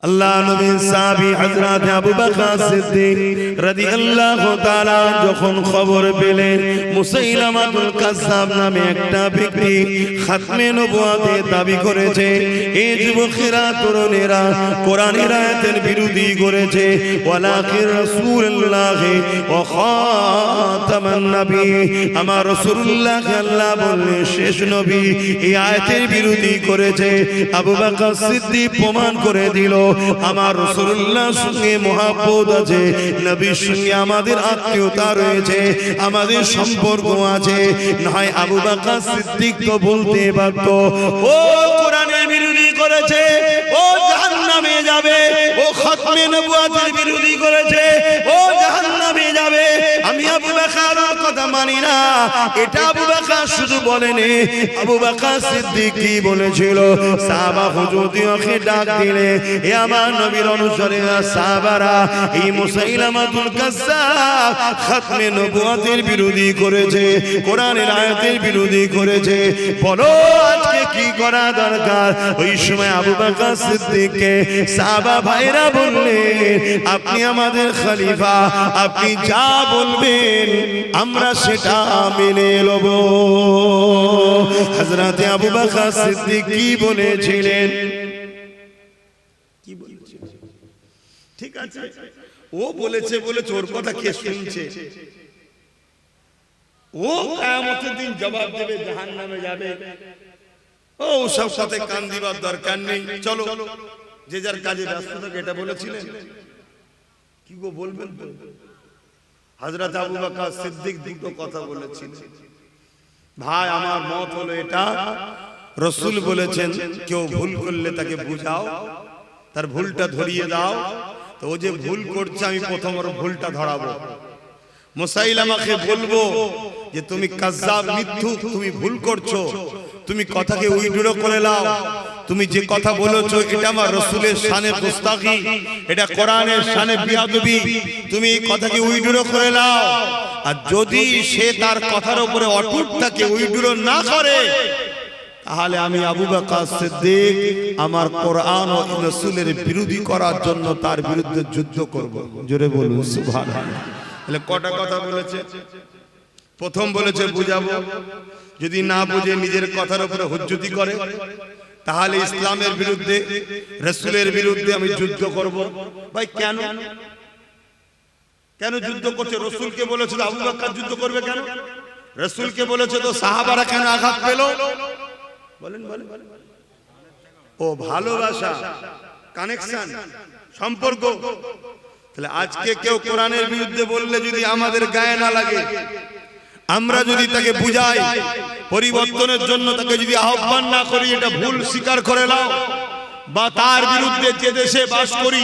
আল্লাহ নবী সাহাবী হযরত আবু বকর সিদ্দিক রাদিয়াল্লাহু তাআলা যখন খবর পেলেন মুসাইলামাতুল কাজ্জাব নামে একটা ব্যক্তি খাতমে নবুয়তের দাবি করেছে, এই যুবকেরা তরুণেরা কোরআনের আয়াতের বিরোধী করেছে, ওয়ালাকিন রাসূলুল্লাহ ওয়া খাতামান নবী, আমার রাসূলুল্লাহকে আল্লাহ বললেন শেষ নবী, এই আয়াতের বিরোধী করেছে। আবু বকর সিদ্দিক প্রমাণ করে দিল আমার রাসূলুল্লাহর সঙ্গে মহব্বত আছে, নবীর সঙ্গে আমাদের আত্মীয়তা রয়েছে, আমাদের সম্পর্ক আছে। নয় আবু বকর সিদ্দিক তো বলতে পারত ও কোরআনের বিরোধী করেছে, ও জাহান্নামে যাবে, ও খাতমে নবুয়তের বিরোধী করেছে, ও জাহান্নামে যাবে, আমি আবু বকরের কথা মানি না। এটা আবু বকর শুধু বলেনি, আবু বকর সিদ্দিক কি বলেছিল, সাহাবা হুজুরকে ডাক দিলে, এ আমার নবীর অনুসারী সাহাবারা, এই মুসাইলামাতুল কাজ্জাব খাতমে নবুয়তের বিরোধী করেছে, কোরআনের আয়াতের বিরোধী করেছে, বলো আজকে কি করা দরকার। ওই সময় আবু বকর সিদ্দিককে সাহাবা ভাইরা বললেন, আপনি আমাদের খলিফা, আপনি যা বলবেন আমরা সেটা মেনে নেব। হযরত আবু বকর সিদ্দিক কি বলেছিলেন, কি বলেছিলেন? ঠিক আছে, ও বলেছে বলে ওর কথা কে শুনছে? ও কিয়ামতের দিন জবাব দেবে, জাহান্নামে যাবে। ও সব সাথে কান দিবার দরকার নেই, চলো যে যার কাজে ব্যস্ত থাকে। এটা বলেছিলেন কি গো, বলবেন তো? হযরত আবু বকর সিদ্দিক দুটো কথা বলেছিলেন। ভাই আমার মত হলো এটা, রাসূল বলেছেন কেউ ভুল করলে তাকে বুঝাও, তার ভুলটা ধরিয়ে দাও। তো ও যে ভুল করছে আমি প্রথম ওর ভুলটা ধরাবো। মুসাইলামাকে বলবো যে তুমি কাজ্জাব, মিথ্যুক, তুমি ভুল করছো, তুমি কথাকে উইড্রো করে নাও, তুমি যে কথা বলেছো এটা আমার রাসূলের শানে গুস্তাখি, এটা কোরআনের শানে বিয়াদবি, তুমি এই কথাকে উইড্রো করে নাও। আর যদি সে তার কথার উপরে অটুট থাকে, উইড্রো না করে, তাহলে আমি আবু বকর সিদ্দিক আমার কোরআন ও রাসূলের বিরোধী করার জন্য তার বিরুদ্ধে যুদ্ধ করব। জোরে বলুন সুবহানাল্লাহ। তাহলে কটা কথা বলেছে? প্রথম বলেছে বুঝাবো, যদি না বুঝে নিজের কথার উপরে হুজ্জতি করে তাহলে ইসলামের বিরুদ্ধে, রাসূলের বিরুদ্ধে আমি যুদ্ধ করব। ভাই কেন কেন যুদ্ধ করছে? রাসূলকে বলেছে তো আবু বকর যুদ্ধ করবে কেন? রাসূলকে বলেছে তো সাহাবারা কেন আঘাত পেল? বলেন বলেন। ও ভালোবাসা, কানেকশন, সম্পর্ক। তাহলে আজকে কেউ কোরআনের বিরুদ্ধে বললে যদি আমাদের গায়ে না লাগে, আমরা যদি তাকে বুঝাই, পরিবর্তনের জন্য তাকে যদি আহ্বান না করি, এটা ভুল স্বীকার করে নাও, বা তার বিরুদ্ধে যে দেশে বাস করি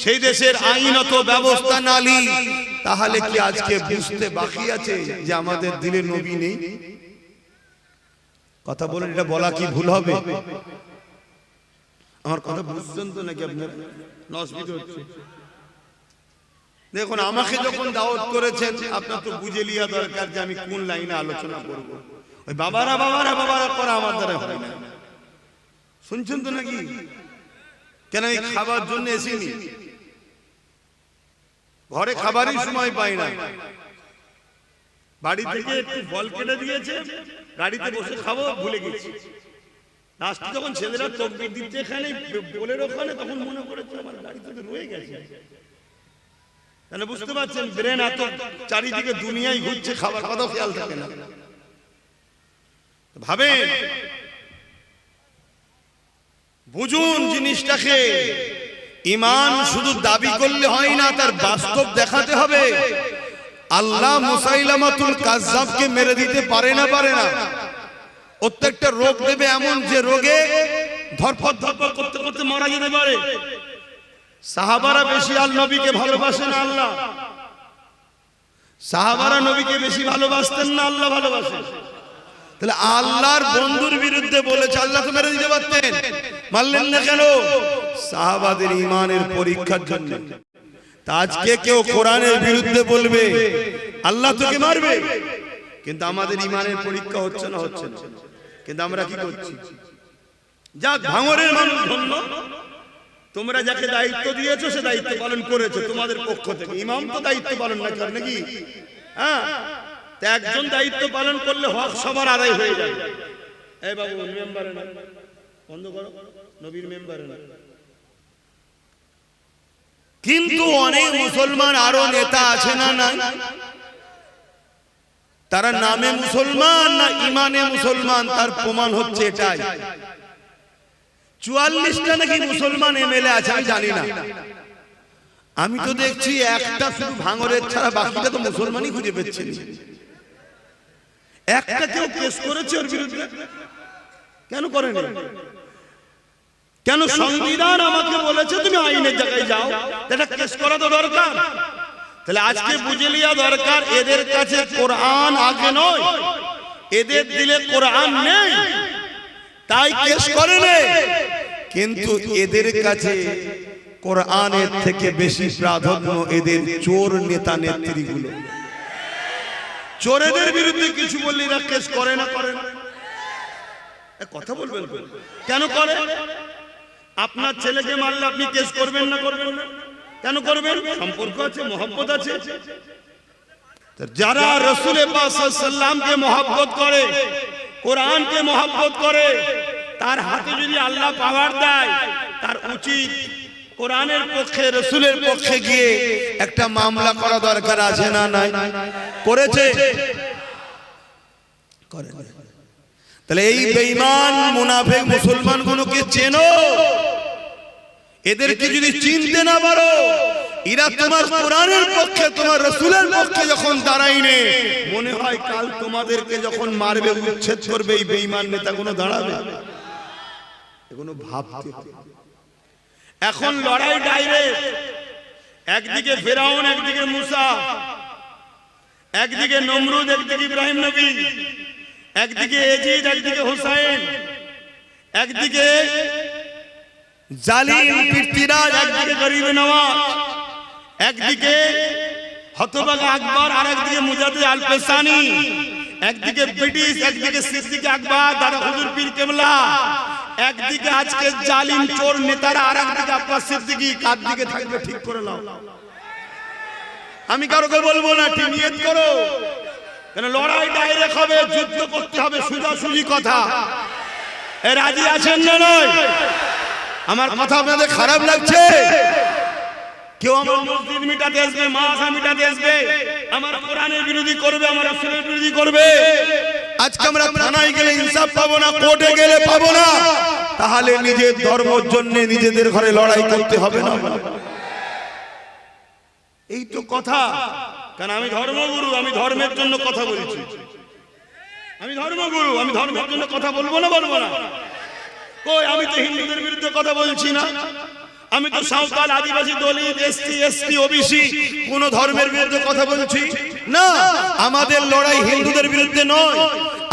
সেই দেশের আইনত ব্যবস্থা না নিই, তাহলে কি আজকে বুঝতে বাকি আছে যে আমাদের দিলে নবী নেই? কথা বলেন, এটা বলা কি ভুল হবে? আমার কথা বুঝছেন তো নাকি আপনারা? নসবিত হচ্ছে। দেখুন, আমাকে যখন দাওয়াত করেছেন আপনার তো বুঝে লিয়া দরকার যে আমি কোন লাইনে আলোচনা করব। ওই বাবারা বাবারা বাবারা করা আমার দ্বারা হয় না। শুনছেন তো নাকি? কেন আমি খাবার জন্য এসিনি, ঘরে খাবারই সময় পাই না, বাড়ি থেকে একটু ফল কেটে দিয়েছে, গাড়িতে বসে খাবো, ভুলে গেছি। লাস্টে যখন ছেলেরা তাকবীর দিচ্ছে এখানে বলের ওখানে, তখন মনে পড়েছে আমার গাড়িতে তো রয়ে গেছে। তাহলে বুঝতে পারছেন, ব্রেন এত চারিদিকে দুনিয়ায় ঘুরছে, খাবার কথা খেয়াল থাকে না। ভাবেন, বুঝুন জিনিসটাকে। ঈমান শুধু দাবি করলে হয় না, তার বাস্তব দেখাতে হবে। আল্লাহ মুসাইলামাতুল কাজ্জাবকে মেরে দিতে পারে না, পারে না। প্রত্যেকটা রোগ দেবে এমন যে রোগে ধরফর ধরফর করতে করতে মারা যেতে পারে। সাহাবারা বেশি নবীকে ভালোবাসেন আল্লাহ, সাহাবারা নবীকে বেশি ভালোবাসতেন না আল্লাহ ভালোবাসেন? তাহলে আল্লাহর বন্ধুর বিরুদ্ধে বলেছে, আল্লাহ তো মেরে দিতে পারতেন, মারলেন না কেন? সাহাবাদের ঈমানের পরীক্ষার জন্য। তা আজকে কেউ কোরআনের বিরুদ্ধে বলবে, আল্লাহ তোকে মারবে, কিন্তু আমাদের ঈমানের পরীক্ষা হচ্ছে না, হচ্ছে না। কিন্তু আমরা কি করছি? যাক, ভাঙরের মানুষ ধন্য, তোমরা যাকে দায়িত্ব দিয়েছো সে দায়িত্ব পালন করেছে তোমাদের পক্ষ থেকে। ইমাম তো দায়িত্ব পালন না করে নাকি? হ্যাঁ, তো একজন দায়িত্ব পালন করলে হক সবার আদায় হয়ে যাবে। এই বাবু মেম্বারে না, বন্ধ করো, নবীর মেম্বারে না। কিন্তু অনেক মুসলমান আরো নেতা আছে না নাই? তারা নামে মুসলমান না ইমানে মুসলমান, তার প্রমাণ হচ্ছে এটাই। 44টা নাকি মুসলমান এমএলএ আছে, আমি জানি না। আমি তো দেখছি একটা শুধু ভাঙরের ছাড়া বাকিটা তো মুসলমানই খুঁজে পেয়েছে। একটা কেউ কেস করেছে ওর বিরুদ্ধে? কেন করেন? কেন? সংবিধান আমাকে বলেছে তুমি আইনের জায়গায় যাও, এটা কেস করা তো দরকার। তাহলে আজকে বুঝে লিয়া দরকার, এদের কাছে কোরআন আগে নয়, এদের দিলে কোরআন নেই, তাই কেস করে নেই। কিন্তু এদের কাছে কোরআনের থেকে বেশি প্রাধান্য এদের চোর নেতা নেত্রীগুলো। চোরেদের বিরুদ্ধে কিছু বললে এরা কেস করে না? করে না? কথা বলবেন কেন করে? আপনার ছেলেকে মারলে আপনি কেস করবেন না? করবেন না? কেন করবেন? সম্পর্ক আছে, মহব্বত আছে। যারা রাসূল পাক সাল্লাল্লাহু আলাইহি ওয়াসাল্লামকে মহব্বত করে, কোরআনকে মহব্বত করে, তার হাতে যদি আল্লাহ পাওয়ার দেয়, তার উচিত কোরআনের পক্ষে রাসূলের পক্ষে গিয়ে একটা মামলা করা দরকার আছে না নাই? করেছে? করে। তাহলে এই বেঈমান মুনাফিক মুসলমানগুলোকে চেনো। এদেরকে যদি চিনতে না পারো, এরা তোমার কোরআনের পক্ষে তোমার রাসূলের পক্ষে যখন দাঁড়াইনে, মনে হয় কাল তোমাদেরকে যখন মারবে উচ্ছেদ করবে, এই বেঈমান নেতাগুলো দাঁড়াবে? এগুলো ভাবতে। এখন লড়াই ডাইরেক্ট, একদিকে ফেরাউন, একদিকে মুসা, একদিকে নমরুদ, একদিকে ইব্রাহিম নবী, একদিকে এজিদ, একদিকে হুসাইন, একদিকে জালিম পৃথ্বীরাজ, একদিকে গরিব নওয়াজ, একদিকে হতভাগা আকবর, আর একদিকে মুজাদ্দিদ আল পেশানি, একদিকে ব্রিটিশ, একদিকে সিদ্দিক আকবর, দাদা হুজুর পীর কেবলা, একদিকে আজকে জালিম চোর নেতারা, আর একদিকে আব্বাস সিদ্দিকী। কার দিকে থাকবে ঠিক করে নাও। আমি কারোকে বলবো না, ঠিক নিয়ত করো। কেন? লড়াই ডাইরেক্ট হবে, যুদ্ধ করতে হবে, সোজাসুজি কথা। এ রাজি আছেন না নয়? আমার কথা আপনাদের খারাপ লাগছে? কেউ আমার মসজিদ মিটাতে আসবে, মাদ্রাসা মিটাতে আসবে, আমার কোরআনের বিরোধী করবে, আমার রাসূলের বিরোধী করবে। আজকে আমরা থানায় গেলে ইনসাফ পাবো না, কোর্টে গেলে পাবো না, তাহলে নিজের ধর্মের জন্য নিজেদের ঘরে লড়াই করতে হবে না? এই তো কথা। কারণ আমি ধর্মগুরু, আমি ধর্মের জন্য কথা বলছি। আমি ধর্মগুরু, আমি ধর্মের জন্য কথা বলবো না? বলবো না? কই, আমি তো হিন্দুদের বিরুদ্ধে কথা বলছি না। আমি তো সাঁওতাল, আদিবাসী, দলিত, এসটি, এসটি, ওবিসি কোন ধর্মের বিরুদ্ধে কথা বলছি না। আমাদের লড়াই হিন্দুদের বিরুদ্ধে নয়,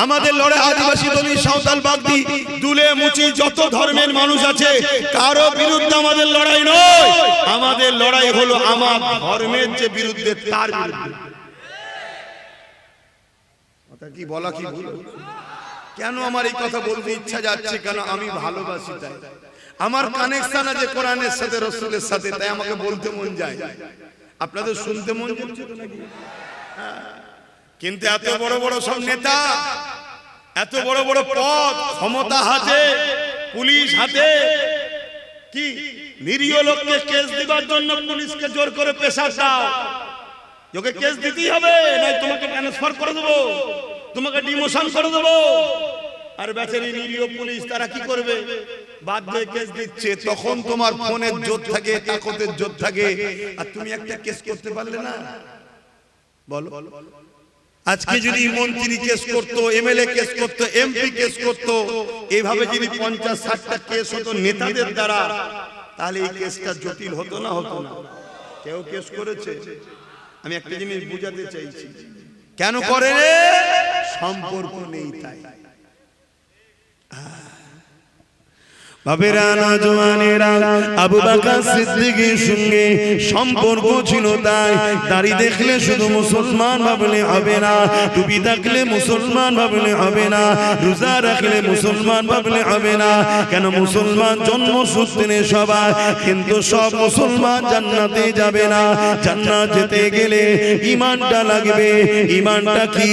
আমাদের লড়াই আদিবাসী, দলিত, সাঁওতাল, বাগদি, দুলে মুচি যত ধর্মের মানুষ আছে কারো বিরুদ্ধে আমাদের লড়াই নয়। আমাদের লড়াই হলো আমার ধর্মের যে বিরুদ্ধে, তার বিরুদ্ধে। কথা কি বলা কি ভুল? কেন আমার এই কথা বলতে ইচ্ছা যাচ্ছে? কেন? আমি ভালোবাসি, তাই আমার কানেকশন আছে কোরআনের সাথে, রাসূলের সাথে, তাই আমাকে বলতে মন যায়। আপনাদের শুনতে মন যাচ্ছে তো নাকি? কিন্তু এত বড় বড় সব নেতা, এত বড় বড় পদ, ক্ষমতা হাতে, পুলিশ হাতে, কি নিরীহ লোককে কেস দিবার জন্য পুলিশকে জোর করে প্রেসার দাও, ওকে কেস দিতেই হবে, নাই তোমাকে ট্রান্সফার করে দেবো, তোমাকে ডিমোশন করে দেবো। আর বেচারি নিরীহ পুলিশ তারা কি করবে? বাধ্য হয়ে কেস দিচ্ছে। তখন তোমার ফোনের জোর থাকে, তাকতের জোর থাকে, আর তুমি একটা কেস করতে পারলে না। বলো, আজকে যদি মন্ত্রী কেস করতো, এমএলএ কেস করতো, এমপি কেস করতো, এইভাবে যদি 50-60টা কেস হতো নেতাদের দ্বারা, তাহলে এই কেসটা জটিল হতো না? হতো না? কেউ কেস করেছে? আমি একটা জিনিস বুঝাতে চাইছি, কেন করে? সম্পর্ক নেই তাই। বাবেরা নওজওয়ানেরা আবু বকর সিদ্দিকের সঙ্গে সম্পর্ক ছিল, তাই দাড়ি দেখলে শুধু মুসলমান ভাবলে হবে না, টুপি থাকলে মুসলমান ভাবলে হবে না, রোজা রাখলে মুসলমান ভাবলে হবে না। কেন মুসলমান জন্মসূত্রে সবাই, কিন্তু সব মুসলমান জান্নাতে যাবে না। জান্নাত যেতে গেলে ঈমানটা লাগবে। ঈমানটা কি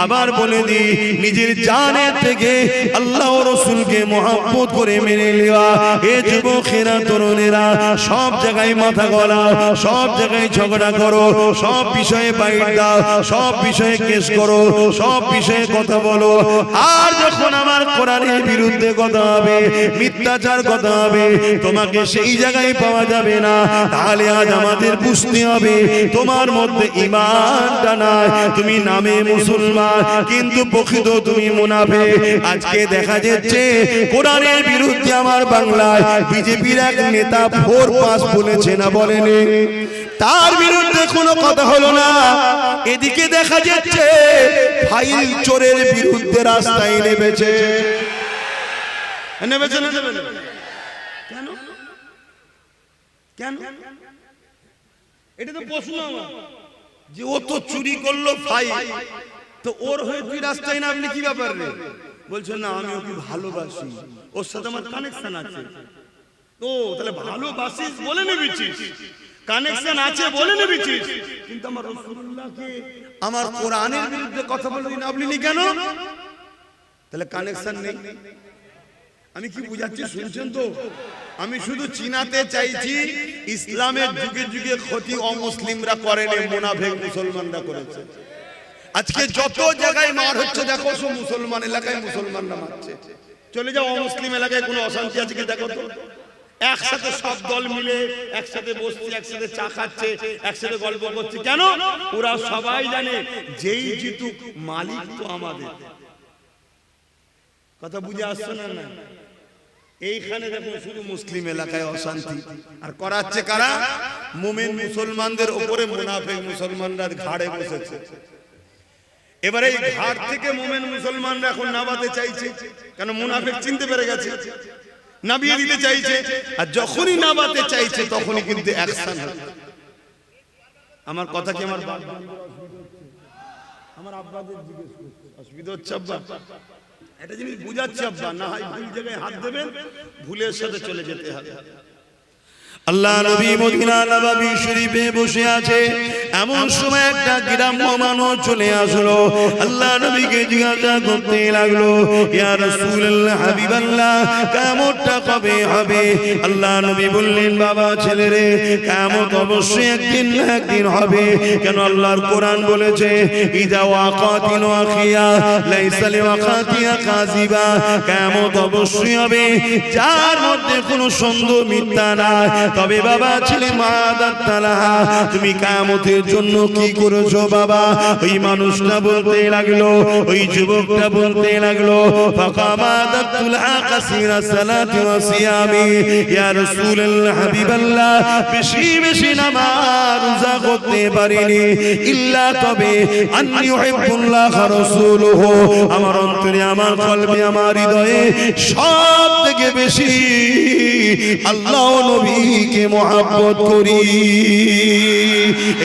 আবার বলে দিই, নিজের জানের থেকে আল্লাহ ও রাসূলকে মহব্বত করে মেনে নেওয়া। এ যুবকেরা তরুণেরা সব জায়গায় মাথা গলাও, সব জায়গায় ঝগড়া করো, সব বিষয়ে বাইট দাও, সব বিষয়ে কেস করো, সব বিষয়ে কথা বলো। আর যখন আমার কোরআনের বিরুদ্ধে কথা হবে, মিথ্যাচার কথা হবে, তোমাকে সেই জায়গায় পাওয়া যাবে না। তাহলে আজ আমাদের বুঝতে হবে তোমার মধ্যে ঈমানটা নাই। তুমি নামে মুসলমান কিন্তু প্রকৃত তুমি মুনাফিক। আজকে দেখা যাচ্ছে কোরআনের বিরুদ্ধে আমার বাংলায় বিজেপির এক নেতা 4-5 বলেছে না বলেনি, তার বিরুদ্ধে কোনো কথা হলো না। এদিকে দেখা যাচ্ছে ফাইল চোরের বিরুদ্ধে রাস্তায় নেমেছে। কেন কেন এটা তো প্রশ্ন আমার, যে ও তো চুরি করলো ফাইল, তো ওর হয়ে তুই রাস্তায় না, আপনি কি ব্যাপার রে? বলছেন না আমি ওকে ভালোবাসি, ওর সাথে আমার কানেকশন আছে। তো তাহলে ভালোবাসিস বলে নেবিছিস, কানেকশন আছে বলে নেবিছিস, কিন্তু আমার রাসূলুল্লাহকে আমার কোরআনের বিরুদ্ধে কথা বলবি না বললি কেন? তাহলে কানেকশন নেই। আমি কি বুঝাচ্ছি শুনছেন তো? আমি শুধু চিনাতে চাইছি ইসলামের যুগে যুগে ক্ষতি অমুসলিমরা করেনি, মুনাফিক মুসলমানরা করেছে। আজকে যত জায়গায় মার হচ্ছে দেখো, সব মুসলমান এলাকায় মুসলমানরা মারছে। চলে যাও অমুসলিম এলাকায়, কোনো অশান্তি আছে কি দেখো তো। একসাথে সব দল মিলে একসাথে বসছে, একসাথে চা খাচ্ছে, একসাথে গল্প করছে। কেন? ওরা সবাই জানে যেই জিতুক মালিক তো আমাদের। কথা বুঝে আসছে না? না, এইখানে দেখো শুধু মুসলিম এলাকায় অশান্তি, আর করাচ্ছে কারা? মুমিন মুসলমানদের উপরে মুনাফিক মুসলমানরা ঘাড়ে বসেছে। এবারে এই ঘাট থেকে মুমিন মুসলমানরা এখন নামাতে চাইছে, কেন মুনাফিক চিনতে পেরে গেছে, নাবিয়ে দিতে চাইছে। আর যখনই নামাতে চাইছে তখনই কিন্তু অ্যাকশন হচ্ছে। আমার কথা কি আমার আব্বাদের জিজ্ঞেস করছে, অসুবিধা হচ্ছে আব্বা? একটা জিনিস বুঝাচ্ছি আব্বা, না হয় ভুল জায়গায় হাত দেবেন, ভুলের সাথে চলে যেতে হবে। আল্লাহ নবী মদিনা নববী শরীফে বসে আছে, এমন সময় একটা গ্রাম্য মানুষ চলে আসলো। আল্লাহ নবীকে জিজ্ঞাসা করতে লাগলো, ইয়া রাসূলুল্লাহ হাবিবাল্লাহ, কিয়ামতটা কবে হবে? আল্লাহ নবী বললেন, বাবা ছেলেরে, কিয়ামত অবশ্যই একদিন না একদিন হবে। কেন? আল্লাহর কোরআন বলেছে, ইযা ওয়াকাতিল ওয়াকিয়া লাইসা লিওয়াকাতিয়া কাযিবা। কিয়ামত অবশ্যই হবে যার মধ্যে কোনো সন্দেহ মিথ্যা নাই। তবে বাবা ছেলে মাদাতালাহা, তুমি কিয়ামতের জন্য কি করেছো বাবা? ওই মানুষটা বলতে লাগলো, ওই যুবকটা বলতে লাগলো, ফাকামাদাতুলা কাসীরা সালাতি ওয়া সিয়ামি, ইয়া রাসূলুল্লাহ হাবিবাল্লাহ, বেশি বেশি নামাজ রোজা করতে পারিনি, ইল্লা তবে আন্নী উহিব্বুল্লাহ ওয়া রাসূলুহু, আমার অন্তরে, আমার কলবে, আমার হৃদয়ে সব থেকে বেশি আল্লাহ ও নবীকে মহব্বত করি।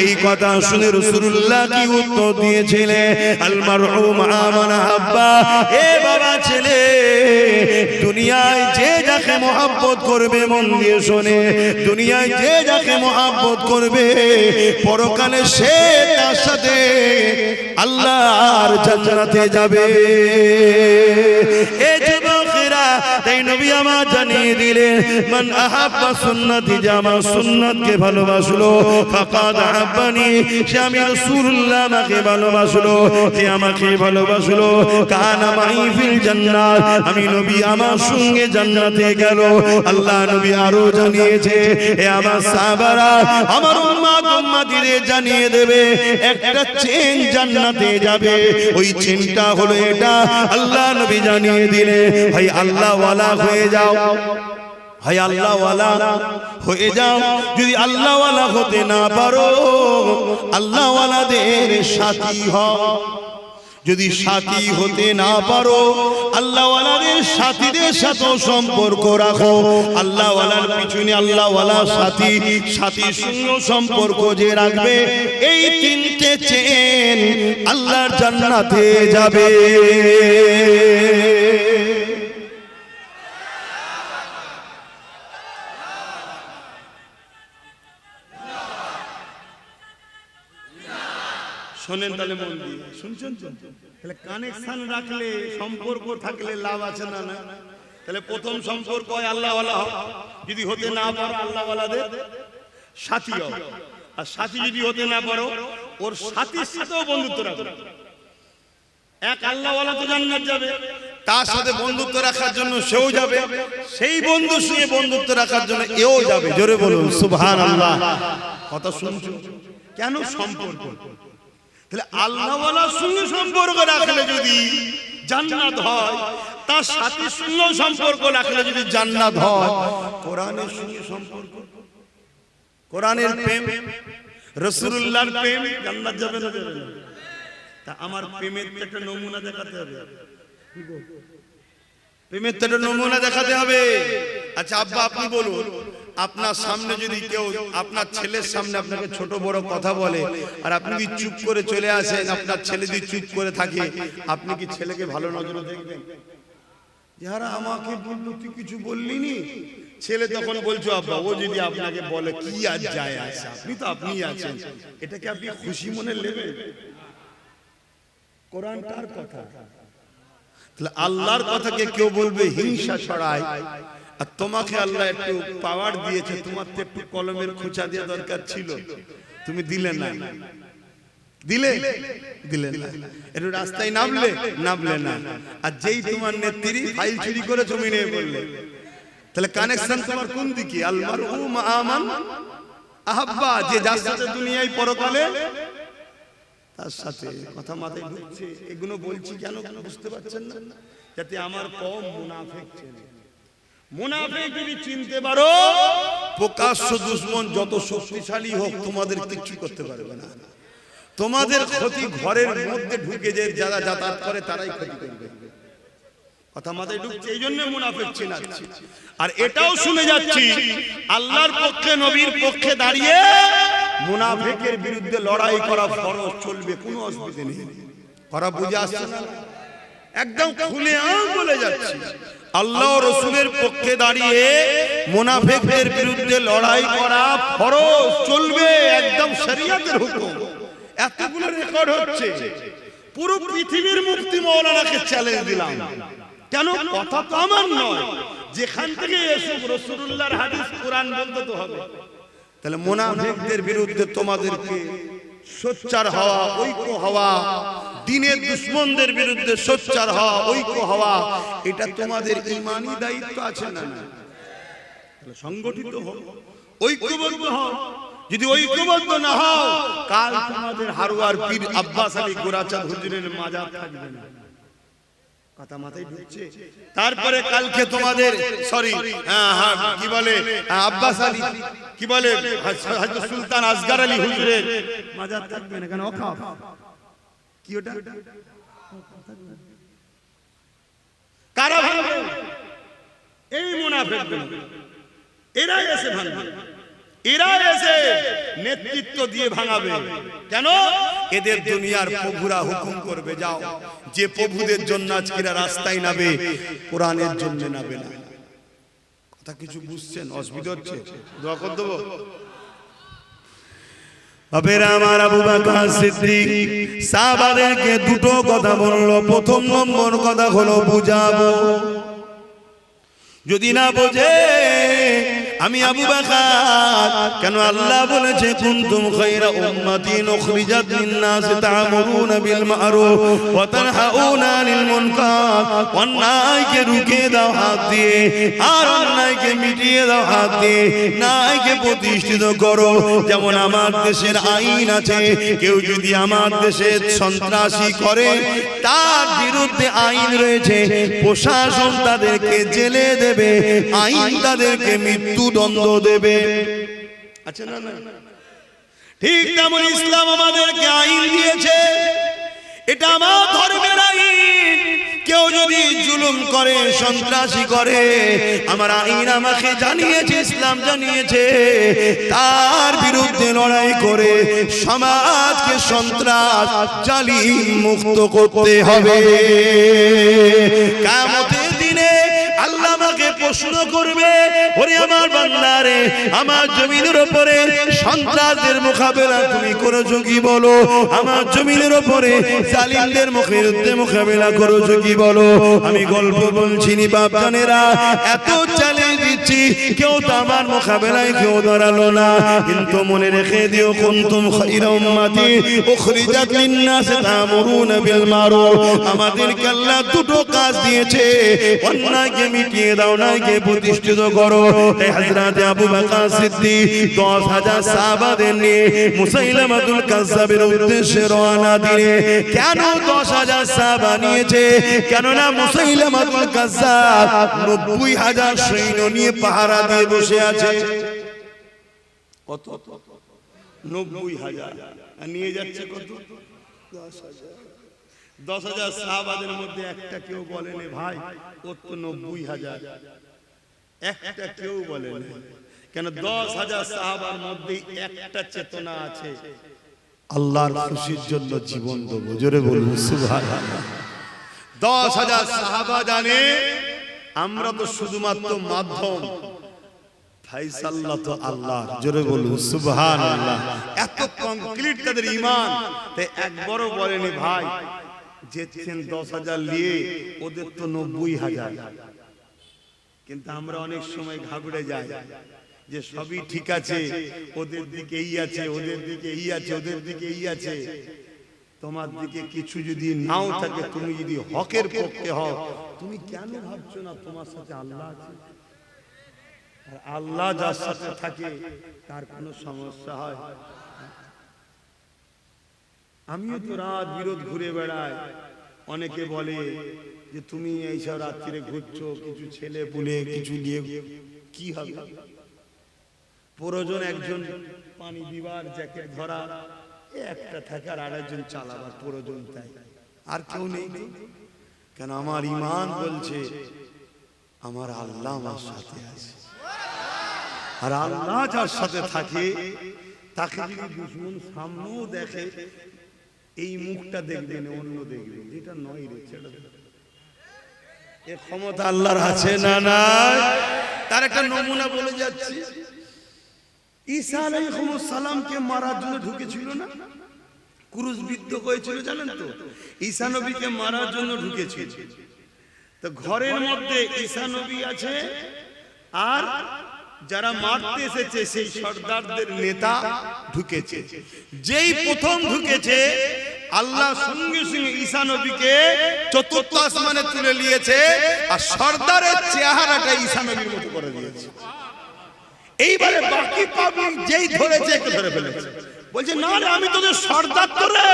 এই কথা শুনে রাসূলুল্লাহ কি উত্তর দিয়েছিলেন? আল মারউ মা মান আহাব্বা। এ বাবা ছেলে, দুনিয়ায় যে যাকে মহব্বত করবে, মন দিয়ে শোনে, দুনিয়ায় যে যাকে মহব্বত করবে, পরকালে সে তার সাথে আল্লাহর জান্নাতে যাবে। এ যুবকেরা, তাই নবী আমার জানিয়ে দিলেন, মান আহাব্বা সুন্নতি, যে আমার সুন্নতকে ভালোবাসলো, ফাকাদ আহাব্বানি, সে আমি রাসূলুল্লাহ আমাকে ভালোবাসলো, যে আমাকে ভালোবাসলো, কানা মাই ফিল জান্নাত, আমি নবী আমার সঙ্গে জান্নাতে গেল। আল্লাহ নবী আরো জানিয়েছে, এ আমার সাহাবারা, আমার উম্মত উম্মতিদের জানিয়ে দেবে, একটা চেন জান্নাতে যাবে। ওই চেনটা হলো এটা। আল্লাহ নবী জানিয়ে দিলে, ভাই আল্লাহ ওয়ালা হয়ে যাও, ভাই আল্লাহ ওয়ালা হয়ে যাও। যদি আল্লাহ ওয়ালা হতে না পারো, আল্লাহ ওয়ালাদের সাথী হও। যদি সাথী হতে না পারো আল্লাহওয়ালাদের সাথীদের সাথেও সম্পর্ক রাখো। আল্লাহওয়ালার পিছনে আল্লাহওয়ালা সাথী, সাথীর সঙ্গে সম্পর্ক যে রাখবে এই তিনটে চেন আল্লাহর জান্নাতে যাবে। শোনেন তাহলে মন দিয়ে, শুনছেন তো? তাহলে কানেকশন রাখলে, সম্পর্ক থাকলে লাভ আছে না? না, তাহলে প্রথম সম্পর্ক হয় আল্লাহওয়ালা হও। যদি হতে না পারো আল্লাহওয়ালাদের সাথী হও, আর সাথী যদি হতে না পারো ওর সাথীর সাথেও বন্ধুত্ব রাখো। এক আল্লাহওয়ালা তো জান্নাত যাবে, তার সাথে বন্ধুত্ব রাখার জন্য সেও যাবে, সেই বন্ধুর সঙ্গে বন্ধুত্ব রাখার জন্য এও যাবে। জোরে বলুন সুবহানাল্লাহ। কথা শুনছো? কেন? সম্পর্ক। তাহলে আল্লাহওয়ালার সঙ্গে সম্পর্ক রাখলে যদি জান্নাত হয়, তার সাথীর সঙ্গে সম্পর্ক রাখলে যদি জান্নাত হয়, কোরআনের সঙ্গে সম্পর্ক, কোরআনের প্রেম, রাসূলুল্লাহর প্রেম, জান্নাত যাবে না যাবে না? তা আমার প্রেমের একটা নমুনা দেখাতে হবে। প্রেমের তো একটা নমুনা দেখাতে হবে। আচ্ছা আব্বা আপনি বলুন, আপনার সামনে যদি কেউ আপনার ছেলের সামনে আপনাকে ছোট বড় কথা বলে আর আপনি যদি চুপ করে চলে আসেন, আপনার ছেলে যদি চুপ করে থাকে, আপনি কি ছেলেকে ভালো নজরে দেখবেন? যারা আমাকে বললো তুই কিছু বললি নি, ছেলে তখন বলছো আব্বা, ও যদি আপনাকে বলে কি আর যায় আসে, আপনি তো আপনিই আছেন, এটাকে আপনি খুশি মনে নেবেন? কোরআন কার কথা? তাহলে আল্লাহর কথাকে কেউ বলবে হিংসা ছড়ায়, আর তোমাকে আল্লাহ একটু পাওয়ার দিয়েছে, তোমার তো একটু কলমের খোঁচা দেওয়া দরকার ছিল, তুমি দিলে না। দিলে না, একটু রাস্তায় নামলে না। আর যেই তোমার নেত্রী ফাইল চুরি করে জমি নিয়ে বললে, তাহলে কানেকশন তোমার কোন দিকে? আল মারউ মা মান আহাব্বা, যে যার সাথে দুনিয়ায় পরকালে তার সাথে। কথা মাথায় ঢুকছে? এগুলো বলছি কেন বুঝতে পারছেন না? যাতে আমার কম মুনাফিক চেনে। মুনাফিক যদি চিনতে পারো, প্রকাশ্য দুশমন যত শক্তিশালী হোক তোমাদের কিছু করতে পারবে না। তোমাদের ক্ষতি ঘরের মধ্যে ঢুকে যে যারা যাতায়াত করে তারাই ক্ষতি করবে। কথা মাথায় ঢুকছে? এই জন্য মুনাফিক চিনাচ্ছি। আর এটাও শুনে যাচ্ছি আল্লাহর পক্ষে, নবীর পক্ষে দাঁড়িয়ে মুনাফিকের বিরুদ্ধে লড়াই করা ফরজ, চলবে, কোনো অসুবিধা নেই। করা বুঝে আসছে না? একদম খুলে বলে যাচ্ছি, আল্লাহ রাসূলের পক্ষে দাঁড়িয়ে মুনাফিকদের বিরুদ্ধে লড়াই করা ফরজ, চলবে, একদম শরীয়তের হুকুম। এতগুলো রেকর্ড হচ্ছে, পুরো পৃথিবীর মুফতি মাওলানাকে চ্যালেঞ্জ দিলাম। কেন? কথা তো আমার নয়, যেখান থেকে এসব রাসূলুল্লাহর হাদিস কোরআন বলতে তো হবে। তাহলে মুনাফিকদের বিরুদ্ধে তোমাদেরকে সোচ্চার হওয়া, ঐক্য হওয়া, দ্বীনের দুশমনদের বিরুদ্ধে সোচ্চার হওয়া, ঐক্য হওয়া, এটা তোমাদের ঈমানি দায়িত্ব আছে না? তাহলে সংগঠিত হও, ঐক্যবদ্ধ হও। যদি ঐক্যবদ্ধ না হও, কাল তোমাদের হারুয়ার পীর আব্বাস আলী গোরাচাঁদ হুজুরের মাজার থাকবে না। কথা মাথায় ঢুকছে? তারপরে কালকে তোমাদের কি বলে আব্বাস আলী, কি বলে হযরত সুলতান আসগর আলী হুজুরের মাজার থাকবে না। কেন? ওয়াকফ। কি ওটা? কারা ভাঙবে? এই মুনাফিকগুলো। এরাই এসে ভাঙবে, এরাই এসে নেতৃত্ব দিয়ে ভাঙাবে। কেন? এদের দুনিয়ার প্রভুরা হুকুম করবে, যাও। যে প্রভুদের জন্য আজকেরা রাস্তায় নাবে, কোরআনের জন্য নাবে না। কথা কিছু বুঝছেন? অসুবিধা হচ্ছে? দোয়া করে দেবো। বাবেরা আমার, আবু বকর সিদ্দিক সাহাবাদেরকে দুটো কথা বললো। প্রথম নম্বর কথা হলো বুঝাবো, যদি না বোঝে আমি আবু বকর। কেন? আল্লাহ বলেছে কুনতুম খায়রা উম্মাতিন উখরিজাত লিন-নাস তা'মুরুনা বিল মা'রুফ ওয়া তানহাউনা আনিল মুনকার। অন্যায়কে রুখে দাও হাত দিয়ে, আর অন্যায়কে মিটিয়ে দাও হাত দিয়ে। ন্যায়কে প্রতিষ্ঠিত করো। যেমন আমার দেশের আইন আছে, কেউ যদি আমার দেশে সন্ত্রাসী করে তার বিরুদ্ধে আইন রয়েছে, প্রশাসন তাদেরকে জেলে দেবে, আইন তাদেরকে মৃত্যু দণ্ড দেবে। আচ্ছা না? ঠিক তেমন ইসলাম আমাদেরকে আইন দিয়েছে। এটা আমার ধর্মের আইন। কেউ যদি জুলুম করে, সন্ত্রাসী করে, আমার আইন আমাকে জানিয়েছে, ইসলাম জানিয়েছে, তার বিরুদ্ধে লড়াই করে সমাজকে সন্ত্রাস জালিম মুক্ত করতে হবে। কিয়ামতের দিনে আল্লাহ আমাকে প্রশ্ন করবে, ওরে আমার বান্দারে, আমার জমিনের উপরে সন্ত্রাসদের মোকাবেলা তুমি করেছো কি বলো? আমার জমিনের উপরে জালিমদের বিরুদ্ধে মোকাবেলা করেছো কি বলো? আমি গল্প বলছি নি বাপজানেরা, এত চ্যালেঞ্জ দিচ্ছি, কেউ তো আমার মোকাবেলায় কেউ দাঁড়ালো না। কিন্তু মনে রেখে দিও, কুনতুম খায়রা উম্মাতি উখরিজাত লিন-নাস তা'মুরুনা বিল মারুফ। আমাদেরকে আল্লাহ দুটো কাজ দিয়েছে, অন্যায়কে মিটিয়ে দাও, ন্যায়কে প্রতিষ্ঠিত করো। তাই হযরত আবু বকর সিদ্দিক 10,000 সাহাবাদের নিয়ে মুসাইলামাতুল কাজ্জাবের উদ্দেশ্যে রওনা দিলে। কেন 10,000 সাহাবা নিয়েছে? কেননা মুসাইলামাতুল কাজ্জাব 90,000 সৈন্য নিয়ে পাহারা দিয়ে বসে আছে। কত? 90,000। আর নিয়ে যাচ্ছে কত? 10,000। 10,000 সাহাবাদের মধ্যে একটা কেউ বলেনি ভাই ওর তো 90,000, একটা কেউ বলেনি। কেন? 10,000 সাহাবার মধ্যে একটা চেতনা আছে, আল্লাহর খুশির জন্য জীবন দেব। জোরে বলুন সুবহানাল্লাহ। 10,000 সাহাবা জানে আমরা তো শুধুমাত্র মাধ্যম, ফায়সাল্লাহ তো আল্লাহ। জোরে বলুন সুবহানাল্লাহ। এত কমপ্লিট তাদের ঈমান, তাই একবারও বলেনি ভাই যেতেন 10,000 নিয়ে, ওদের তো 90,000। কিন্তু আমরা অনেক সময় ঘাবড়ে যাই যে সবই ঠিক আছে, ওদের দিকে এই আছে, ওদের দিকে এই আছে, ওদের দিকে এই আছে। তোমার দিকে কিছু যদি নাও থাকে, তুমি যদি হকের পক্ষে হও, তুমি কেন ভাবছো না তোমার সাথে আল্লাহ আছে? আর আল্লাহ যার সাথে থাকে তার কোনো সমস্যা হয়? আমিও তো রাত বিরোধ ঘুরে বেড়াই। অনেকে বলে যে তুমি এইসব রাত্রিরে ঘুরছো, কিছু ছেলে পুলে কিছু নিয়ে কি হবে? প্রয়োজন একজন পানি দিবার, জ্যাকেট ধরা, একটা থাকে, আর আরেকজন চালাবার প্রয়োজন, তাই আর কেউ নেই। কেন? আমার ঈমান বলছে আমার আল্লাহ আমার সাথে আছে। আর আল্লাহ যার সাথে থাকে তাকে যদি দুশমন সামনেও দেখে, এই মুখটা দেখবে না, অন্য দেখবে, যেটা নয় রে ছেড়ে দে। এর ক্ষমতা আল্লাহর আছে না নাই? তার একটা নমুনা বলে যাচ্ছি। ঈসা আলাইহিস সালামকে মারার জন্য ঢুকেছিল না, ক্রুশবিদ্ধ হয়েছিল, জানেন তো? ঈসা নবীকে মারার জন্য ঢুকেছিল। তো ঘরের মধ্যে ঈসা নবী আছে, আর যারা মারতে এসেছে সেই সর্দারদের নেতা ঢুকেছে। যেই প্রথম ঢুকেছে, আল্লাহ সঙ্গে সঙ্গে ঈসা নবীকে চতুর্থ আসমানে তুলে নিয়েছে, আর সর্দারের চেহারাটা ঈসা নবীর মতো করে দিয়েছে। এইবারে বাকি পাবলিক যেই ধরেছে, একটু ধরে ফেলেছে, বলছে না রে আমি তোদের সর্দার, তো রে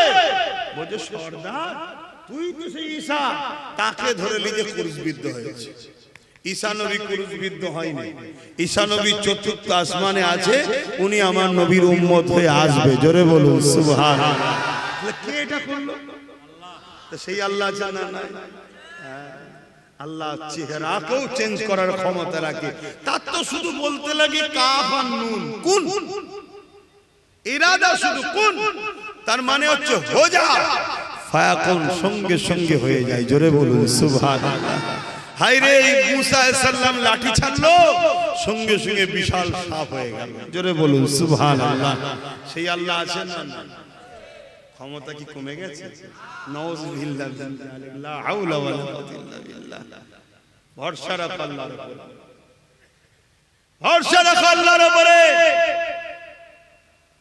বলছে সর্দার তুই তো সেই ঈসা। তাকে ধরে নিয়ে ক্রুশবিদ্ধ হয়েছে। ঈসা নবী ক্রুশবিদ্ধ হয়নি। ঈসা নবী চতুর্থ আসমানে আছে, উনি আমার নবীর উম্মত হয়ে আসবে। জোরে বলুন সুবহানাল্লাহ। কে এটা করলো? তো সেই আল্লাহ জানা নাই? আল্লাহ চেহারাকেও চেঞ্জ করার ক্ষমতা রাখে। তার তো শুধু বলতে লাগে কাফ আর নুন, কুন, ইরাদা শুধু কুন, তার মানে হচ্ছে হো যা, ফায়াকুন, সঙ্গে সঙ্গে হয়ে যায়। জোরে বলুন সুবহানাল্লাহ। হায়রে মুসা আলাইহিস সালাম লাঠি ছাড়লো, সঙ্গে সঙ্গে বিশাল সাপ হয়ে গেল। জোরে বলুন সুবহানাল্লাহ। সেই আল্লাহ আছেন না? ক্ষমতা কি কমে গেছে? নাউযুবিল্লাহ, লা হাওলা ওয়ালা কুওয়াতা ইল্লা বিল্লাহ। ভরসা রাখো আল্লাহর উপরে, ভরসা রাখো আল্লাহর উপরে।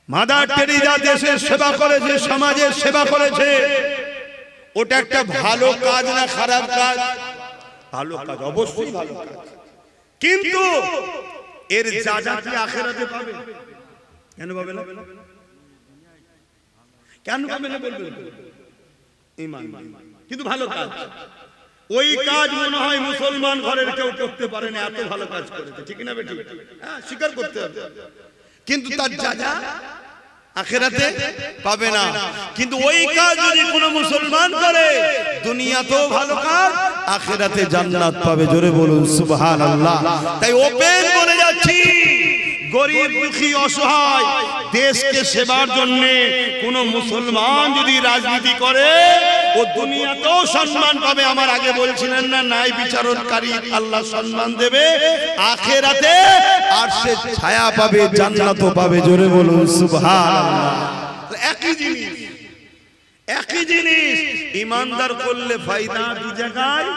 মাদার টেরেসা দেশের সেবা করেছে, সমাজের সেবা করেছে, ওটা একটা ভালো কাজ না খারাপ কাজ? ভালো কাজ, অবশ্যই ভালো কাজ। কিন্তু এর যাজা কি আখিরাতে পাবে? কেন পাবে না? কেন পাবে না বলবেন? ঈমান, কিন্তু ভালো কাজ। ওই কাজ মনে হয় মুসলমান ঘরের কেউ করতে পারে না, এত ভালো কাজ করেছে, ঠিক না বেটি? হ্যাঁ, স্বীকার করতে হবে। কিন্তু তার যাজা আখিরাতে পাবে না। কিন্তু ওই কাজ যদি কোনো মুসলমান করে দুনিয়াতেও ভালো কাজ, আখিরাতে জান্নাত পাবে। জোরে বলুন সুবহানাল্লাহ। তাই ওপেন বলে যাচ্ছি, গরিব দুঃখী অসহায় দেশকে সেবার জন্য কোন মুসলমান যদি রাজনীতি করে ও দুনিয়াতেও সম্মান পাবে। আমার আগে বলছিলেন না, ন্যায় বিচারকারী আল্লাহ সম্মান দেবে, আখিরাতে আর সে ছায়া পাবে, জান্নাতও পাবে। জোরে বলুন সুবহানাল্লাহ। একই জিনিস, একই জিনিস। ইমানদার করলে ফায়দা দু জায়গায়,